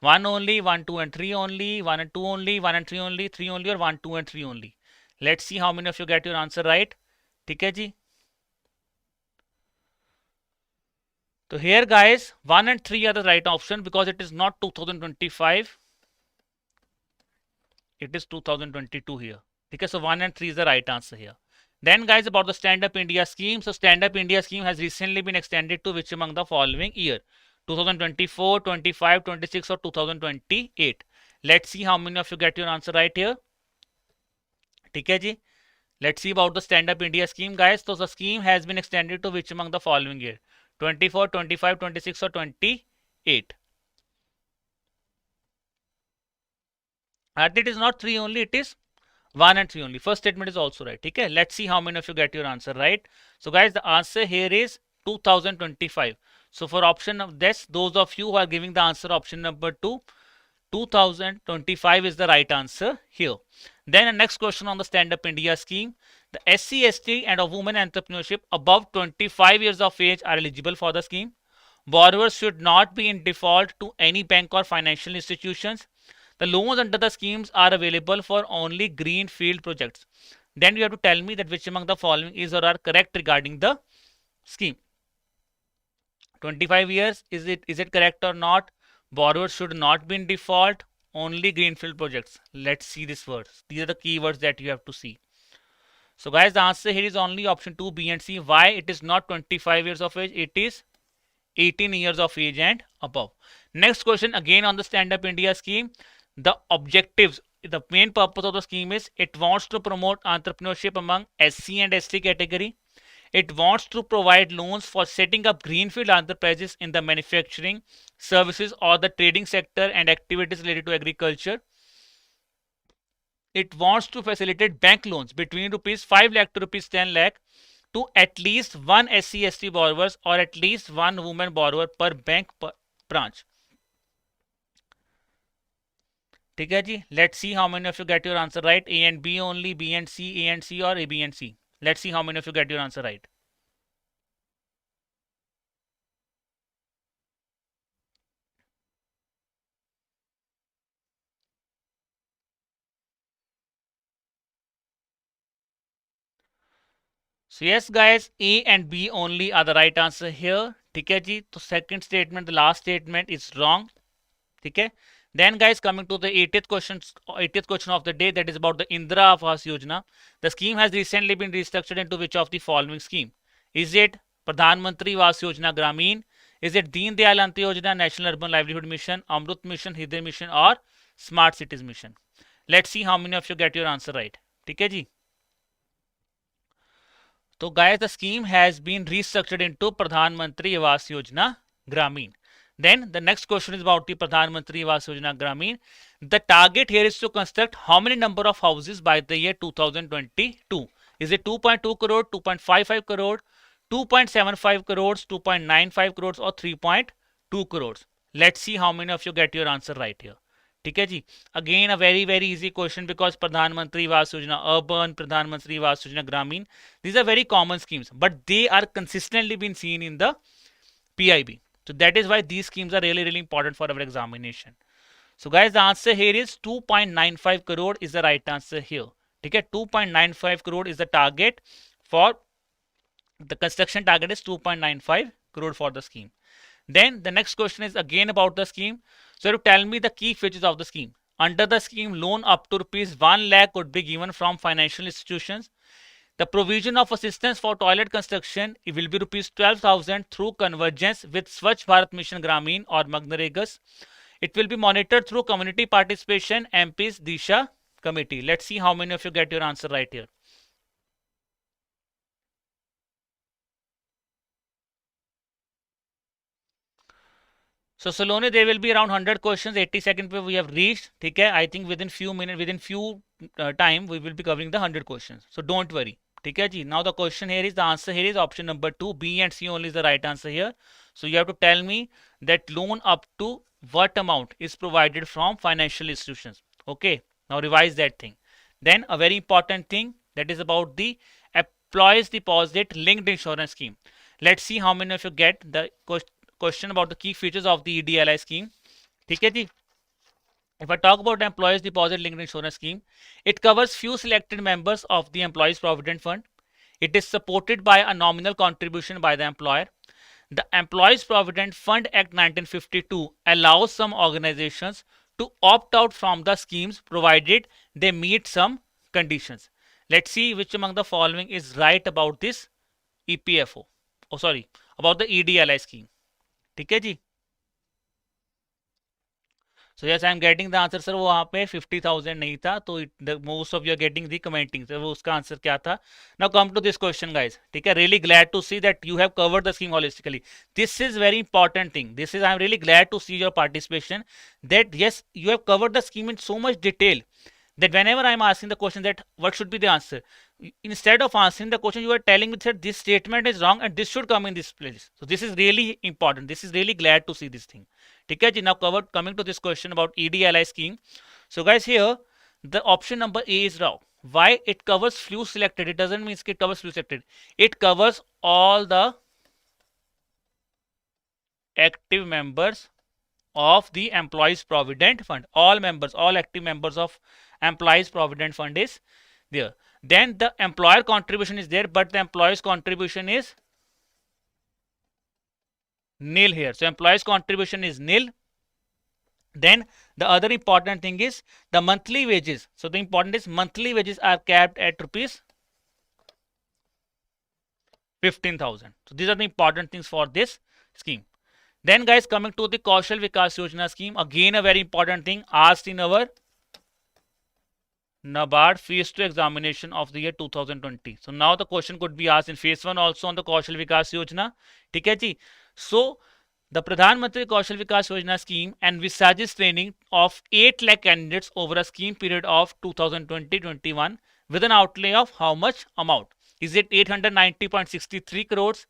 1 only, 1, 2 and 3 only, 1 and 2 only, 1 and 3 only, 3 only, or 1, 2 and 3 only. Let's see how many of you get your answer right. ठीक है जी. So here guys, 1 and 3 are the right option because it is not 2025. It is 2022 here. Okay, so 1 and 3 is the right answer here. Then guys, about the Stand Up India scheme. So Stand Up India scheme has recently been extended to which among the following year? 2024, 25, 26 or 2028. Let's see how many of you get your answer right here. Okay, ji. Let's see about the Stand Up India scheme guys. So the scheme has been extended to which among the following year? 24, 25, 26 or 28. And it is not 3 only, it is 1 and 3 only. First statement is also right. Okay, let's see how many of you get your answer right. So guys, the answer here is 2025. So for option of this, those of you who are giving the answer option number 2, 2025 is the right answer here. Then the next question on the Stand Up India scheme. The SC, ST and a women entrepreneurship above 25 years of age are eligible for the scheme. Borrowers should not be in default to any bank or financial institutions. The loans under the schemes are available for only greenfield projects. Then you have to tell me that which among the following is or are correct regarding the scheme. 25 years, is it correct or not? Borrowers should not be in default, only greenfield projects. Let's see these words. These are the keywords that you have to see. So guys, the answer here is only option 2, B and C. Why? It is not 25 years of age, it is 18 years of age and above. Next question again on the Stand Up India scheme. The objectives, the main purpose of the scheme is it wants to promote entrepreneurship among SC and ST category. It wants to provide loans for setting up greenfield enterprises in the manufacturing, services or the trading sector and activities related to agriculture. It wants to facilitate bank loans between rupees 5 lakh to rupees 10 lakh to at least one SC, ST borrowers or at least one woman borrower per bank branch. ठीक है जी. Let's see how many of you get your answer right. A and B only, B and C, A and C or A, B and C. Let's see how many of you get your answer right. So yes guys, A and B only are the right answer here. ठीक है जी. तो second statement, the last statement is wrong. ठीक है. Then guys, coming to the 80th question of the day, that is about the Indira Awas Yojana. The scheme has recently been restructured into which of the following scheme? Is it Pradhan Mantri Awas Yojana Gramin? Is it Deen Dayal Antyojana National Urban Livelihood Mission, Amrut Mission, Hriday Mission or Smart Cities Mission? Let's see how many of you get your answer right. ठीक है जी. So guys, the scheme has been restructured into Pradhan Mantri Awas Yojana Gramin. Then the next question is about the Pradhan Mantri Awas Yojana Gramin. The target here is to construct how many number of houses by the year 2022? Is it 2.2 crore, 2.55 crore, 2.75 crores, 2.95 crores or 3.2 crores? Let's see how many of you get your answer right here. ठीक है जी. Again a very easy question because Pradhan Mantri Awas Yojana Urban, Pradhan Mantri Awas Yojana Gramin, these are very common schemes, but they are consistently been seen in the PIB. So that is why these schemes are really important for our examination. So guys, the answer here is 2.95 crore is the right answer here. Okay, 2.95 crore is the target for the construction target is 2.95 crore for the scheme. Then the next question is again about the scheme. So to tell me the key features of the scheme. Under the scheme, loan up to rupees 1 lakh could be given from financial institutions. The provision of assistance for toilet construction, it will be rupees 12,000 through convergence with Swachh Bharat Mission Gramin or Magnaregas. It will be monitored through community participation, MP's Disha committee. Let's see how many of you get your answer right here. So Saloni, there will be around 100 questions. 80 seconds we have reached. Okay, I think within few minutes, within few time, we will be covering the 100 questions. So don't worry. Okay, ji. Now the question here is, the answer here is option number 2. B and C only is the right answer here. So you have to tell me that loan up to what amount is provided from financial institutions. Okay, now revise that thing. Then a very important thing, that is about the employees deposit linked insurance scheme. Let's see how many of you get the question about the key features of the EDLI scheme. Okay, ji. If I talk about employees deposit linked insurance scheme, it covers few selected members of the employees provident fund. It is supported by a nominal contribution by the employer. The Employees Provident Fund Act 1952 allows some organizations to opt out from the schemes provided they meet some conditions. Let's see which among the following is right about this EPFO. Oh, sorry, about the EDLI scheme. ठीक है जी. So yes, I am getting the answer, sir. वो वहाँ पे 50,000 नहीं था, तो most of you are getting the commenting. So वो उसका आंसर क्या था? Now come to this question, guys. ठीक है? Really glad to see that you have covered the scheme holistically. This is very important thing. This is, I am really glad to see your participation. That yes, you have covered the scheme in so much detail that whenever I am asking the question that what should be the answer, instead of answering the question, you are telling me that this statement is wrong and this should come in this place. So this is really important. This is really glad to see this thing. Okay, now coming to this question about EDLI scheme. So guys, here the option number A is wrong. Why? It covers few selected. It doesn't mean it covers few selected. It covers all the active members of the employees provident fund. All members, all active members of employees provident fund is there. Then the employer contribution is there, but the employees contribution is nil here. So employees contribution is nil. Then the other important thing is the monthly wages. So the important is monthly wages are capped at rupees 15,000. So these are the important things for this scheme. Then guys, coming to the Kaushal Vikas Yojana scheme, again a very important thing asked in our NABARD phase 2 examination of the year 2020. So now the question could be asked in phase 1 also on the Kaushal Vikas Yojana. ठीक है जी. So the Pradhan Mantri Kaushal Vikas Yojana scheme envisages training of 8 lakh candidates over a scheme period of 2020-21 with an outlay of how much amount? Is it 890.63 crores,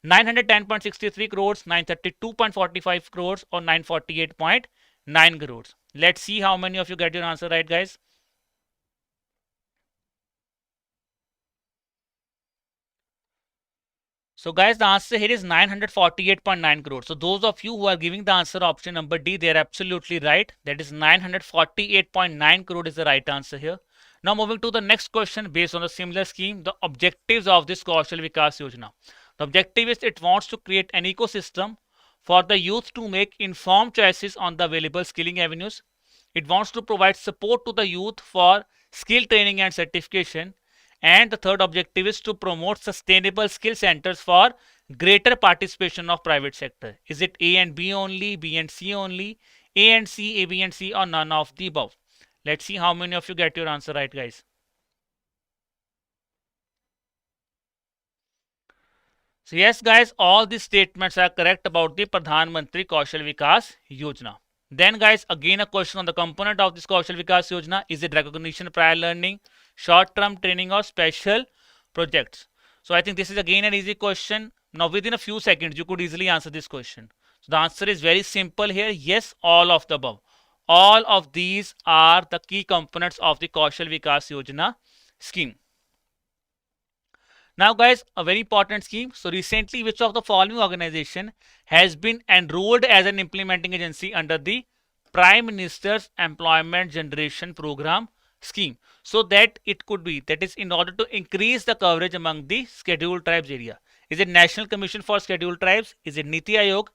910.63 crores, 932.45 crores, or 948.9 crores? Let's see how many of you get your answer right, guys. So guys, the answer here is 948.9 crores. So those of you who are giving the answer option number D, they are absolutely right. That is 948.9 crore is the right answer here. Now moving to the next question based on the similar scheme, the objectives of this Kaushal Vikas Yojana. The objective is it wants to create an ecosystem for the youth to make informed choices on the available skilling avenues. It wants to provide support to the youth for skill training and certification. And the third objective is to promote sustainable skill centers for greater participation of private sector. Is it A and B only, B and C only, A and C, A, B and C, or none of the above? Let's see how many of you get your answer right, guys. So yes, guys, all these statements are correct about the Pradhan Mantri Kaushal Vikas Yojana. Then guys, again a question on the component of this Kaushal Vikas Yojana. Is it recognition, prior learning, short-term training, or special projects? So I think this is again an easy question. Now within a few seconds, you could easily answer this question. So the answer is very simple here. Yes, all of the above. All of these are the key components of the Kaushal Vikas Yojana scheme. Now guys, a very important scheme. So recently, which of the following organization has been enrolled as an implementing agency under the Prime Minister's Employment Generation Program scheme? So that it could be, that is in order to increase the coverage among the scheduled tribes area. Is it National Commission for Scheduled Tribes? Is it Niti Aayog?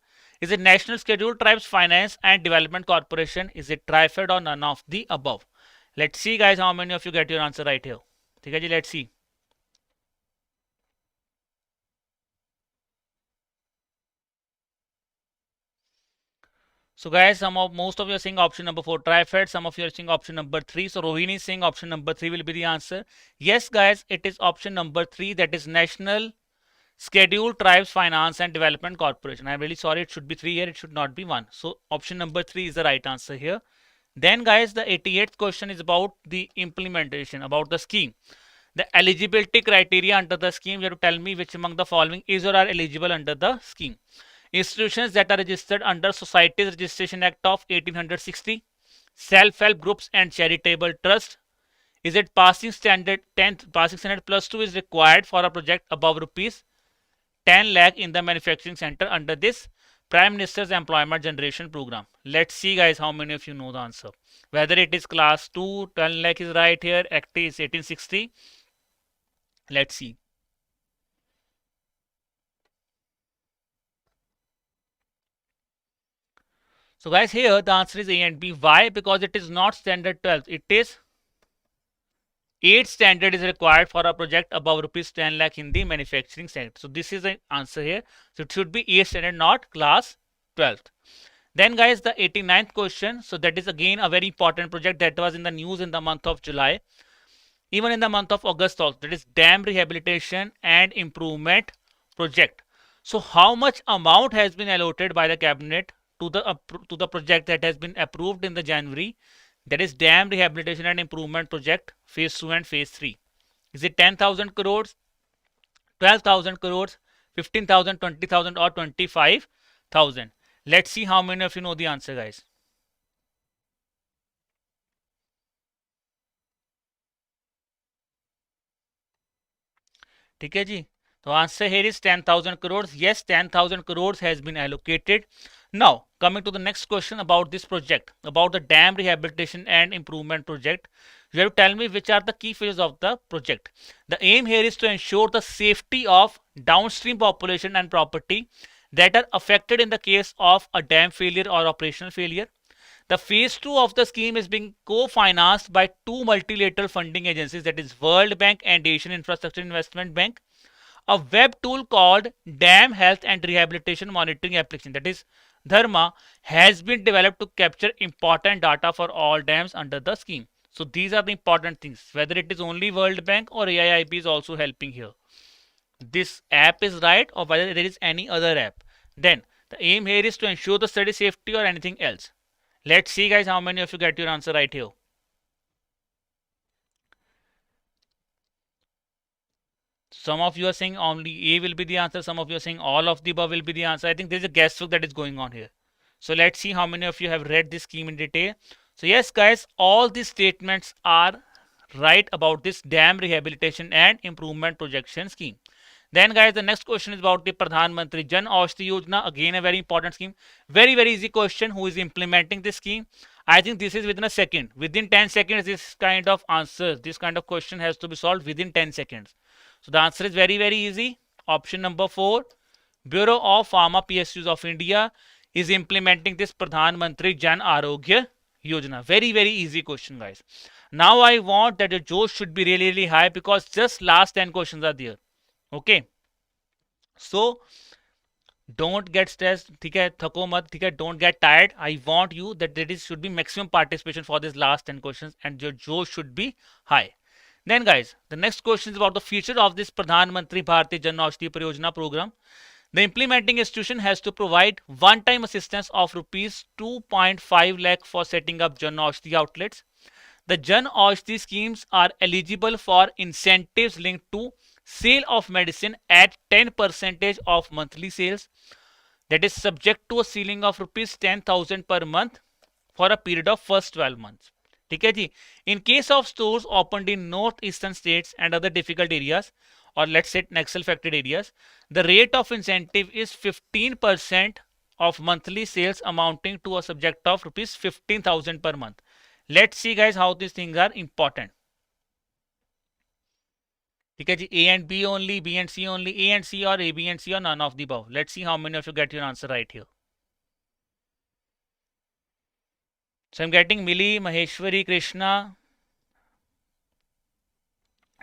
Is it National Scheduled Tribes Finance and Development Corporation? Is it TriFed, or none of the above? Let's see guys how many of you get your answer right here. Okay, let's see. So guys, most of you are saying option number 4 trifed, some of you are saying option number 3. So Rohini is saying option number 3 will be the answer. Yes guys, it is option number 3, that is National Scheduled Tribes Finance and Development Corporation. I'm really sorry, it should be 3 here, it should not be 1. So option number 3 is the right answer here. Then guys, the 88th question is about the implementation, about the scheme. The eligibility criteria under the scheme, you have to tell me which among the following is or are eligible under the scheme. Institutions that are registered under Societies Registration Act of 1860, self-help groups and charitable trust. Is it passing standard 10th, passing standard plus 2 is required for a project above rupees 10 lakh in the manufacturing center under this Prime Minister's Employment Generation Program? Let's see guys how many of you know the answer. Whether it is class 2, 10 lakh is right here, Act is 1860. Let's see. So guys, here the answer is A and B. Why? Because it is not standard 12. It is 8 standard is required for a project above rupees 10 lakh in the manufacturing sector. So this is the answer here. So it should be 8 standard, not class 12th. Then guys, the 89th question. So that is again a very important project that was in the news in the month of July. Even in the month of August also. That is dam rehabilitation and improvement project. So how much amount has been allotted by the cabinet to the project that has been approved in the January? That is dam rehabilitation and improvement project phase 2 and phase 3. Is it 10,000 crores, 12,000 crores, 15,000, 20,000 or 25,000? Let's see how many of you know the answer guys. ठीक है जी, तो answer here is 10,000 crores. Yes, 10,000 crores has been allocated. Now coming to the next question about this project, about the dam rehabilitation and improvement project. You have to tell me which are the key features of the project. The aim here is to ensure the safety of downstream population and property that are affected in the case of a dam failure or operational failure. The phase 2 of the scheme is being co-financed by two multilateral funding agencies, that is World Bank and Asian Infrastructure Investment Bank. A web tool called Dam Health and Rehabilitation Monitoring Application, that is Dharma, has been developed to capture important data for all dams under the scheme. So these are the important things. Whether it is only World Bank or AIIB is also helping here. This app is right, or whether there is any other app. Then the aim here is to ensure the study safety or anything else. Let's see guys how many of you get your answer right here. Some of you are saying only A will be the answer. Some of you are saying all of the above will be the answer. I think there's a guesswork that is going on here. So let's see how many of you have read this scheme in detail. So yes guys, all these statements are right about this dam rehabilitation and improvement projection scheme. Then guys, the next question is about the Pradhan Mantri Jan Aushadhi Yojana. Again a very important scheme. Very easy question. Who is implementing this scheme? I think this is within a second. Within 10 seconds this kind of answer, this kind of question has to be solved within 10 seconds. So the answer is very easy. Option number 4. Bureau of Pharma PSUs of India is implementing this Pradhan Mantri Jan Arogya Yojana. Very easy question guys. Now I want that the Josh should be really high because just last 10 questions are there. Okay, so don't get stressed, ठीक है, थको मत, ठीक है, don't get tired. I want you that there should be maximum participation for this last 10 questions and your josh should be high. Then guys, the next question is about the future of this Pradhan Mantri Bharatiya Jan Aushadhi Pariyojana program. The implementing institution has to provide one-time assistance of rupees 2.5 lakh for setting up Jan Aushadhi outlets. The Jan Aushadhi schemes are eligible for incentives linked to sale of medicine at 10% of monthly sales, that is subject to a ceiling of rupees 10,000 per month for a period of first 12 months. ठीक है जी. In case of stores opened in northeastern states and other difficult areas, or let's say Naxal affected areas, the rate of incentive is 15% of monthly sales amounting to a subject of rupees 15,000 per month. Let's see guys how these things are important. ठीक है जी, A and B only, B and C only, A and C or A, B and C or none of the above. Let's see how many of you get your answer right here. So I'm getting Mili, Maheshwari, Krishna.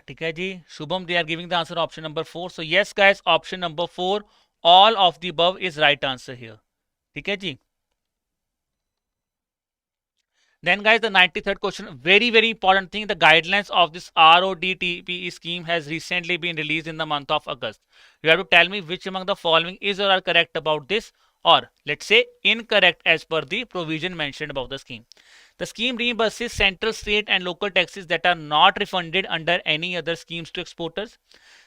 ठीक है जी, Shubham, they are giving the answer option number 4. So yes guys, option number 4, all of the above is right answer here. ठीक है जी. Then guys, the 93rd question, very important thing, the guidelines of this RODTEP scheme has recently been released in the month of August. You have to tell me which among the following is or are correct about this, or let's say incorrect as per the provision mentioned about the scheme. The scheme reimburses central, state and local taxes that are not refunded under any other schemes to exporters.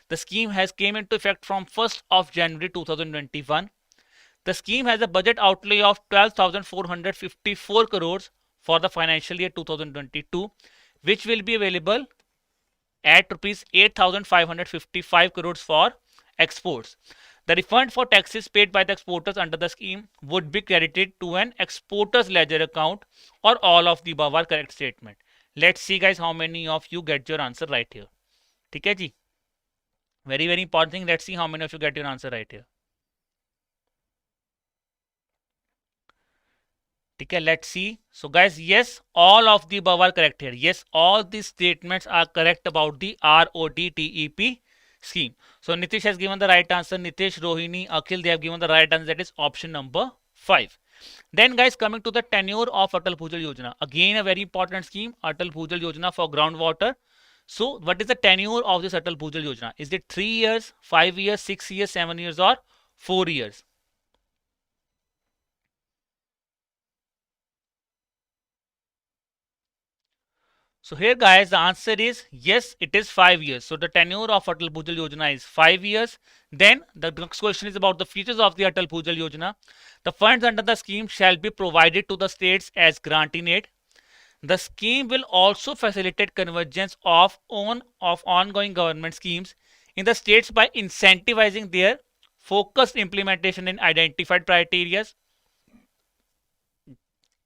The scheme has came into effect from 1st of January 2021. The scheme has a budget outlay of 12,454 crores for the financial year 2022, which will be available at rupees 8,555 crores for exports. The refund for taxes paid by the exporters under the scheme would be credited to an exporter's ledger account, or all of the above are correct statement. Let's see guys how many of you get your answer right here. ठीक है जी, very important thing. Let's see how many of you get your answer right here. Okay, let's see. So guys, yes, all of the above are correct here. Yes, all these statements are correct about the RODTEP scheme. So Nitish has given the right answer. Nitish, Rohini, Akhil, they have given the right answer. That is option number 5. Then guys, coming to the tenure of Atal Bhujal Yojana. Again, a very important scheme, Atal Bhujal Yojana for groundwater. So what is the tenure of this Atal Bhujal Yojana? Is it 3 years, 5 years, 6 years, 7 years or 4 years? So here guys, the answer is yes, it is 5 years. So the tenure of Atal Bhujal Yojana is 5 years. Then the next question is about the features of the Atal Bhujal Yojana. The funds under the scheme shall be provided to the states as grant in aid. The scheme will also facilitate convergence of ongoing government schemes in the states by incentivizing their focused implementation in identified priority areas.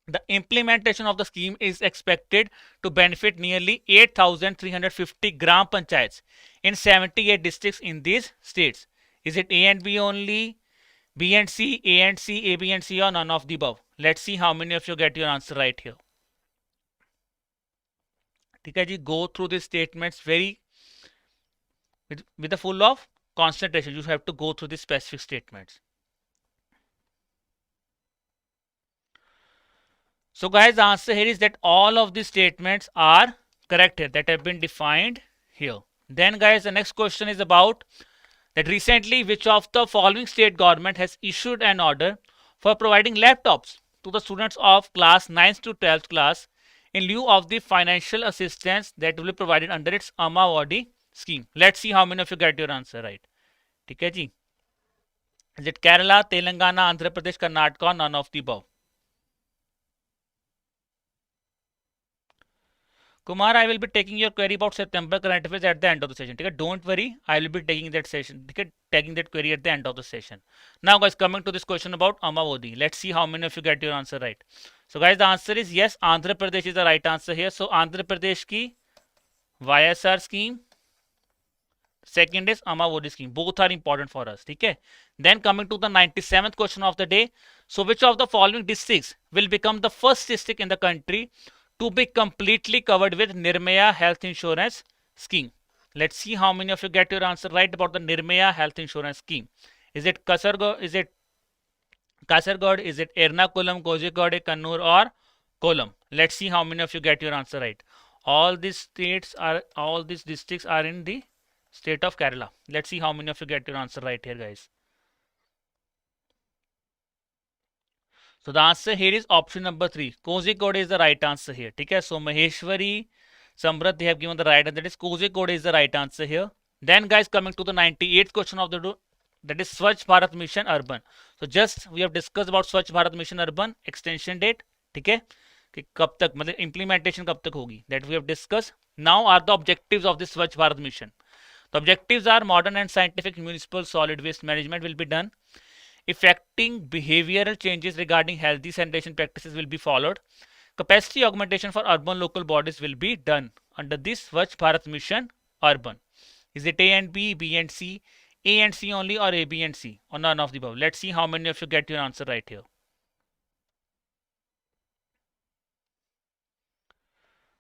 The implementation of the scheme is expected to benefit nearly 8,350 gram panchayats in 78 districts in these states. Is it A and B only, B and C, A and C, A, B and C, or none of the above? Let's see how many of you get your answer right here. Okay, ji, go through these statements very with a full of concentration. You have to go through the specific statements. So guys, the answer here is that all of these statements are correct here that have been defined here. Then guys, the next question is about that recently which of the following state government has issued an order for providing laptops to the students of class 9th to 12th class in lieu of the financial assistance that will be provided under its NABARD scheme. Let's see how many of you get your answer right. ठीक है जी. Is it Kerala, Telangana, Andhra Pradesh, Karnataka, or none of the above? Kumar, I will be taking your query about September current affairs at the end of the session. Okay? Don't worry, I will be taking that session. Okay? Taking that query at the end of the session. Now, guys, coming to this question about Amavodi. Let's see how many of you get your answer right. So, guys, the answer is yes. Andhra Pradesh is the right answer here. So, Andhra Pradesh ki YSR scheme. Second is Amavodi scheme. Both are important for us. Okay? Then coming to the 97th question of the day. So, which of the following districts will become the first district in the country to be completely covered with Nirmaya health insurance scheme? Let's see how many of you get your answer right about the Nirmaya health insurance scheme. Is it Kasargod, is it Ernakulam, Kozhikode, Kannur, or Kollam? Let's see how many of you get your answer right. All these districts are in the state of Kerala. Let's see how many of you get your answer right here, guys. So the answer here is option number 3. Kozhikode is the right answer here. Okay? So Maheshwari, Samrat, they have given the right answer. That is Kozhikode is the right answer here. Then guys, coming to the 98th question of the day, that is Swachh Bharat Mission Urban. So just we have discussed about Swachh Bharat Mission Urban extension date. Okay? कि कब तक मतलब implementation कब तक होगी, that we have discussed. Now are the objectives of this Swachh Bharat Mission. The objectives are modern and scientific municipal solid waste management will be done. Effecting behavioral changes regarding healthy sanitation practices will be followed. Capacity augmentation for urban local bodies will be done under this Swachh Bharat Mission Urban. Is it A and B, B and C, A and C only, or A, B and C, or none of the above? Let's see how many of you get your answer right here.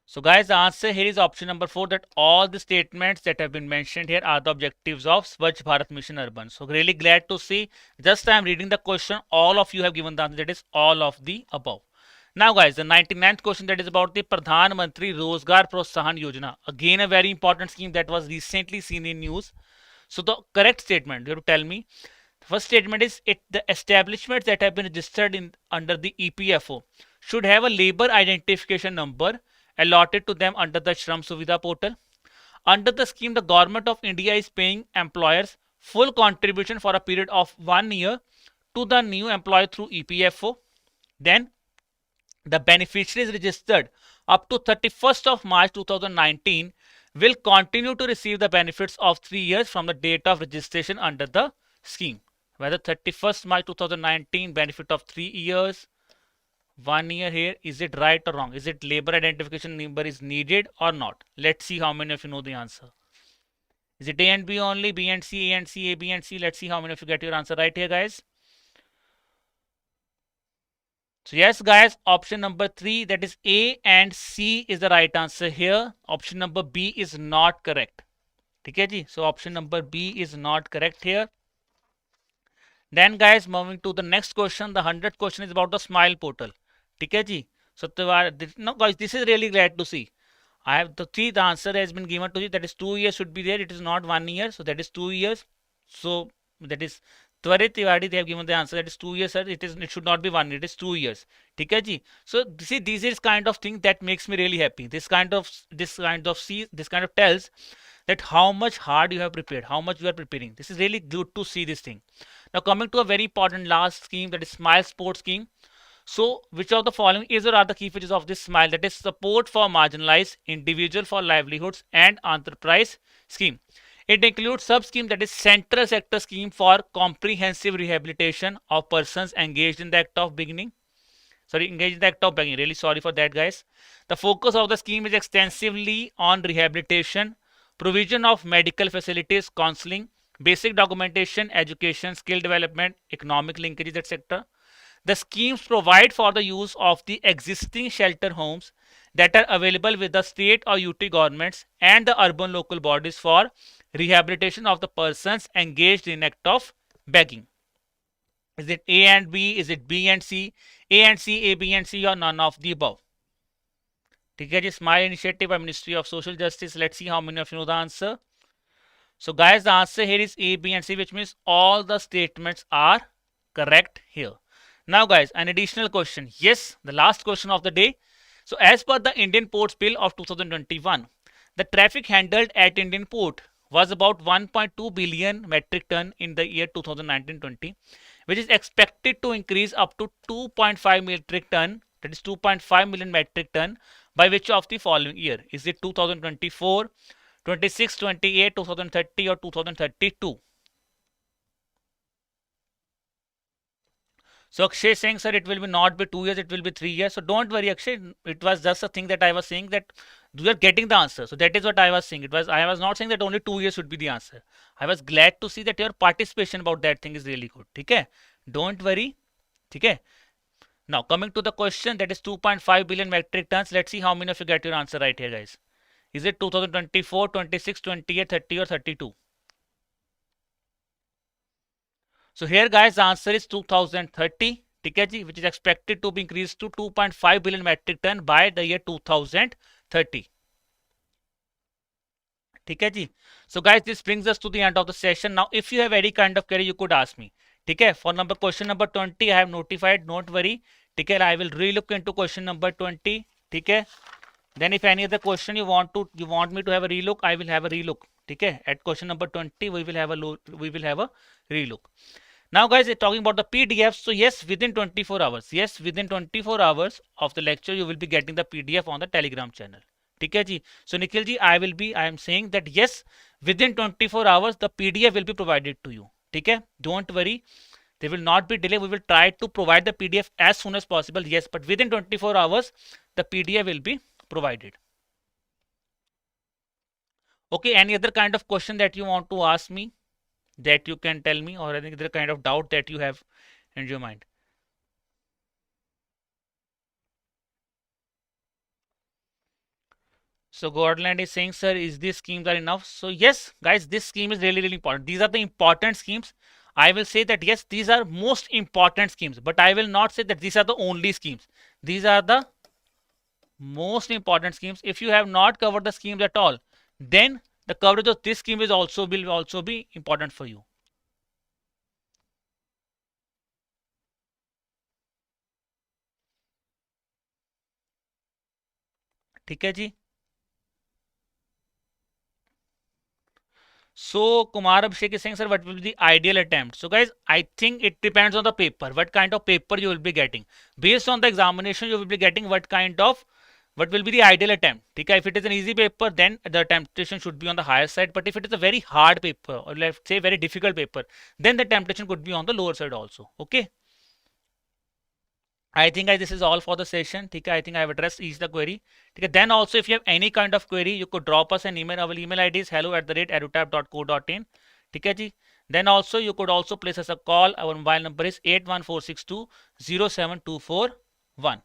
So guys, the answer here is option number 4, that all the statements that have been mentioned here are the objectives of Swachh Bharat Mission Urban. So really glad to see, just I am reading the question, all of you have given the answer, that is all of the above. Now guys, the 99th question, that is about the Pradhan Mantri Rozgar Prosahan Yojana. Again, a very important scheme that was recently seen in news. So the correct statement, you have to tell me. The first statement is the establishments that have been registered in under the EPFO should have a labor identification number allotted to them under the Shram Suvidha portal. Under the scheme, the government of India is paying employers full contribution for a period of 1 year to the new employer through EPFO. Then the beneficiaries registered up to 31st of March 2019 will continue to receive the benefits of 3 years from the date of registration under the scheme. Whether 31st March 2019 benefit of 3 years, 1 year here, is it right or wrong? Is it labor identification number is needed or not? Let's see how many of you know the answer. Is it A and B only, B and C, A and C, A, B and C? Let's see how many of you get your answer right here, guys. So yes, guys, option number 3, that is A and C, is the right answer here. Option number B is not correct. Okay, ji? So option number B is not correct here. Then guys, moving to the next question, the 100th question is about the Smile portal. Okay, ji? So no, guys, this is really glad to see. I have the answer has been given to you, that is 2 years should be there. It is not 1 year, so that is 2 years. So that is Twarit Tiwari, they have given the answer, that is 2 years, sir. It should not be 1 year, it is 2 years. Okay, ji? So see, this is kind of thing that makes me really happy. This kind of tells that how much hard you have prepared, how much you are preparing. This is really good to see this thing. Now coming to a very important last scheme, that is Smile Sports Scheme. So which of the following is or are the key features of this Smile? That is support for marginalized individual for livelihoods and enterprise scheme. It includes sub-scheme, that is central sector scheme for comprehensive rehabilitation of persons engaged in the act of beginning. Engaged in the act of begging. Really sorry for that, guys. The focus of the scheme is extensively on rehabilitation, provision of medical facilities, counseling, basic documentation, education, skill development, economic linkages, etc. The schemes provide for the use of the existing shelter homes that are available with the state or UT governments and the urban local bodies for rehabilitation of the persons engaged in act of begging. Is it A and B? Is it B and C? A and C, A, B and C, or none of the above? Okay, just Smile initiative by Ministry of Social Justice. Let's see how many of you know the answer. So guys, the answer here is A, B and C, which means all the statements are correct here. Now guys, an additional question. Yes, the last question of the day. So as per the Indian Ports Bill of 2021, the traffic handled at Indian Port was about 1.2 billion metric ton in the year 2019-20, which is expected to increase up to 2.5 metric ton, that is 2.5 million metric ton, by which of the following year? Is it 2024, 26, 28, 2030 or 2032? So Akshay is saying, sir, it will be not be 2 years, it will be 3 years. So don't worry, Akshay. It was just a thing that I was saying that you are getting the answer. So that is what I was saying. I was not saying that only 2 years should be the answer. I was glad to see that your participation about that thing is really good. Okay? Don't worry. Okay? Now coming to the question, that is 2.5 billion metric tons. Let's see how many of you get your answer right here, guys. Is it 2024, 26, 28, 30 or 32? So here, guys, the answer is 2030, which is expected to be increased to 2.5 billion metric ton by the year 2030. So guys, this brings us to the end of the session. Now, if you have any kind of query, you could ask me. For question number 20, I have notified. Don't worry. I will relook into question number 20. Then if any other question you want me to have a relook, I will have a relook. At question number 20, we will have a relook. Now guys, talking about the PDF. So yes, within 24 hours. Yes, within 24 hours of the lecture, you will be getting the PDF on the Telegram channel. So Nikhil ji, I am saying that yes, within 24 hours, the PDF will be provided to you. Don't worry. There will not be delay. We will try to provide the PDF as soon as possible. Yes, but within 24 hours, the PDF will be provided. Okay, any other kind of question that you want to ask me, that you can tell me, or any other kind of doubt that you have in your mind? So Gordland is saying, sir, is these schemes are enough? So yes, guys, this scheme is really, really important. These are the important schemes. I will say that yes, these are most important schemes, but I will not say that these are the only schemes. These are the most important schemes. If you have not covered the schemes at all, then the coverage of this scheme will also be important for you. ठीक है जी. So Kumar Abhishek is saying, sir, what will be the ideal attempt? So guys, I think it depends on the paper. What kind of paper you will be getting? Based on the examination, you will be getting what will be the ideal attempt. Okay? If it is an easy paper, then the temptation should be on the higher side. But if it is a very hard paper, or let's say very difficult paper, then the temptation could be on the lower side also. Okay. I think this is all for the session. Okay, I think I have addressed each the query. Okay, then also if you have any kind of query, you could drop us an email. Our email ID is hello@edutap.co.in. Okay, ji. Then also you could also place us a call. Our mobile number is 81462 07241.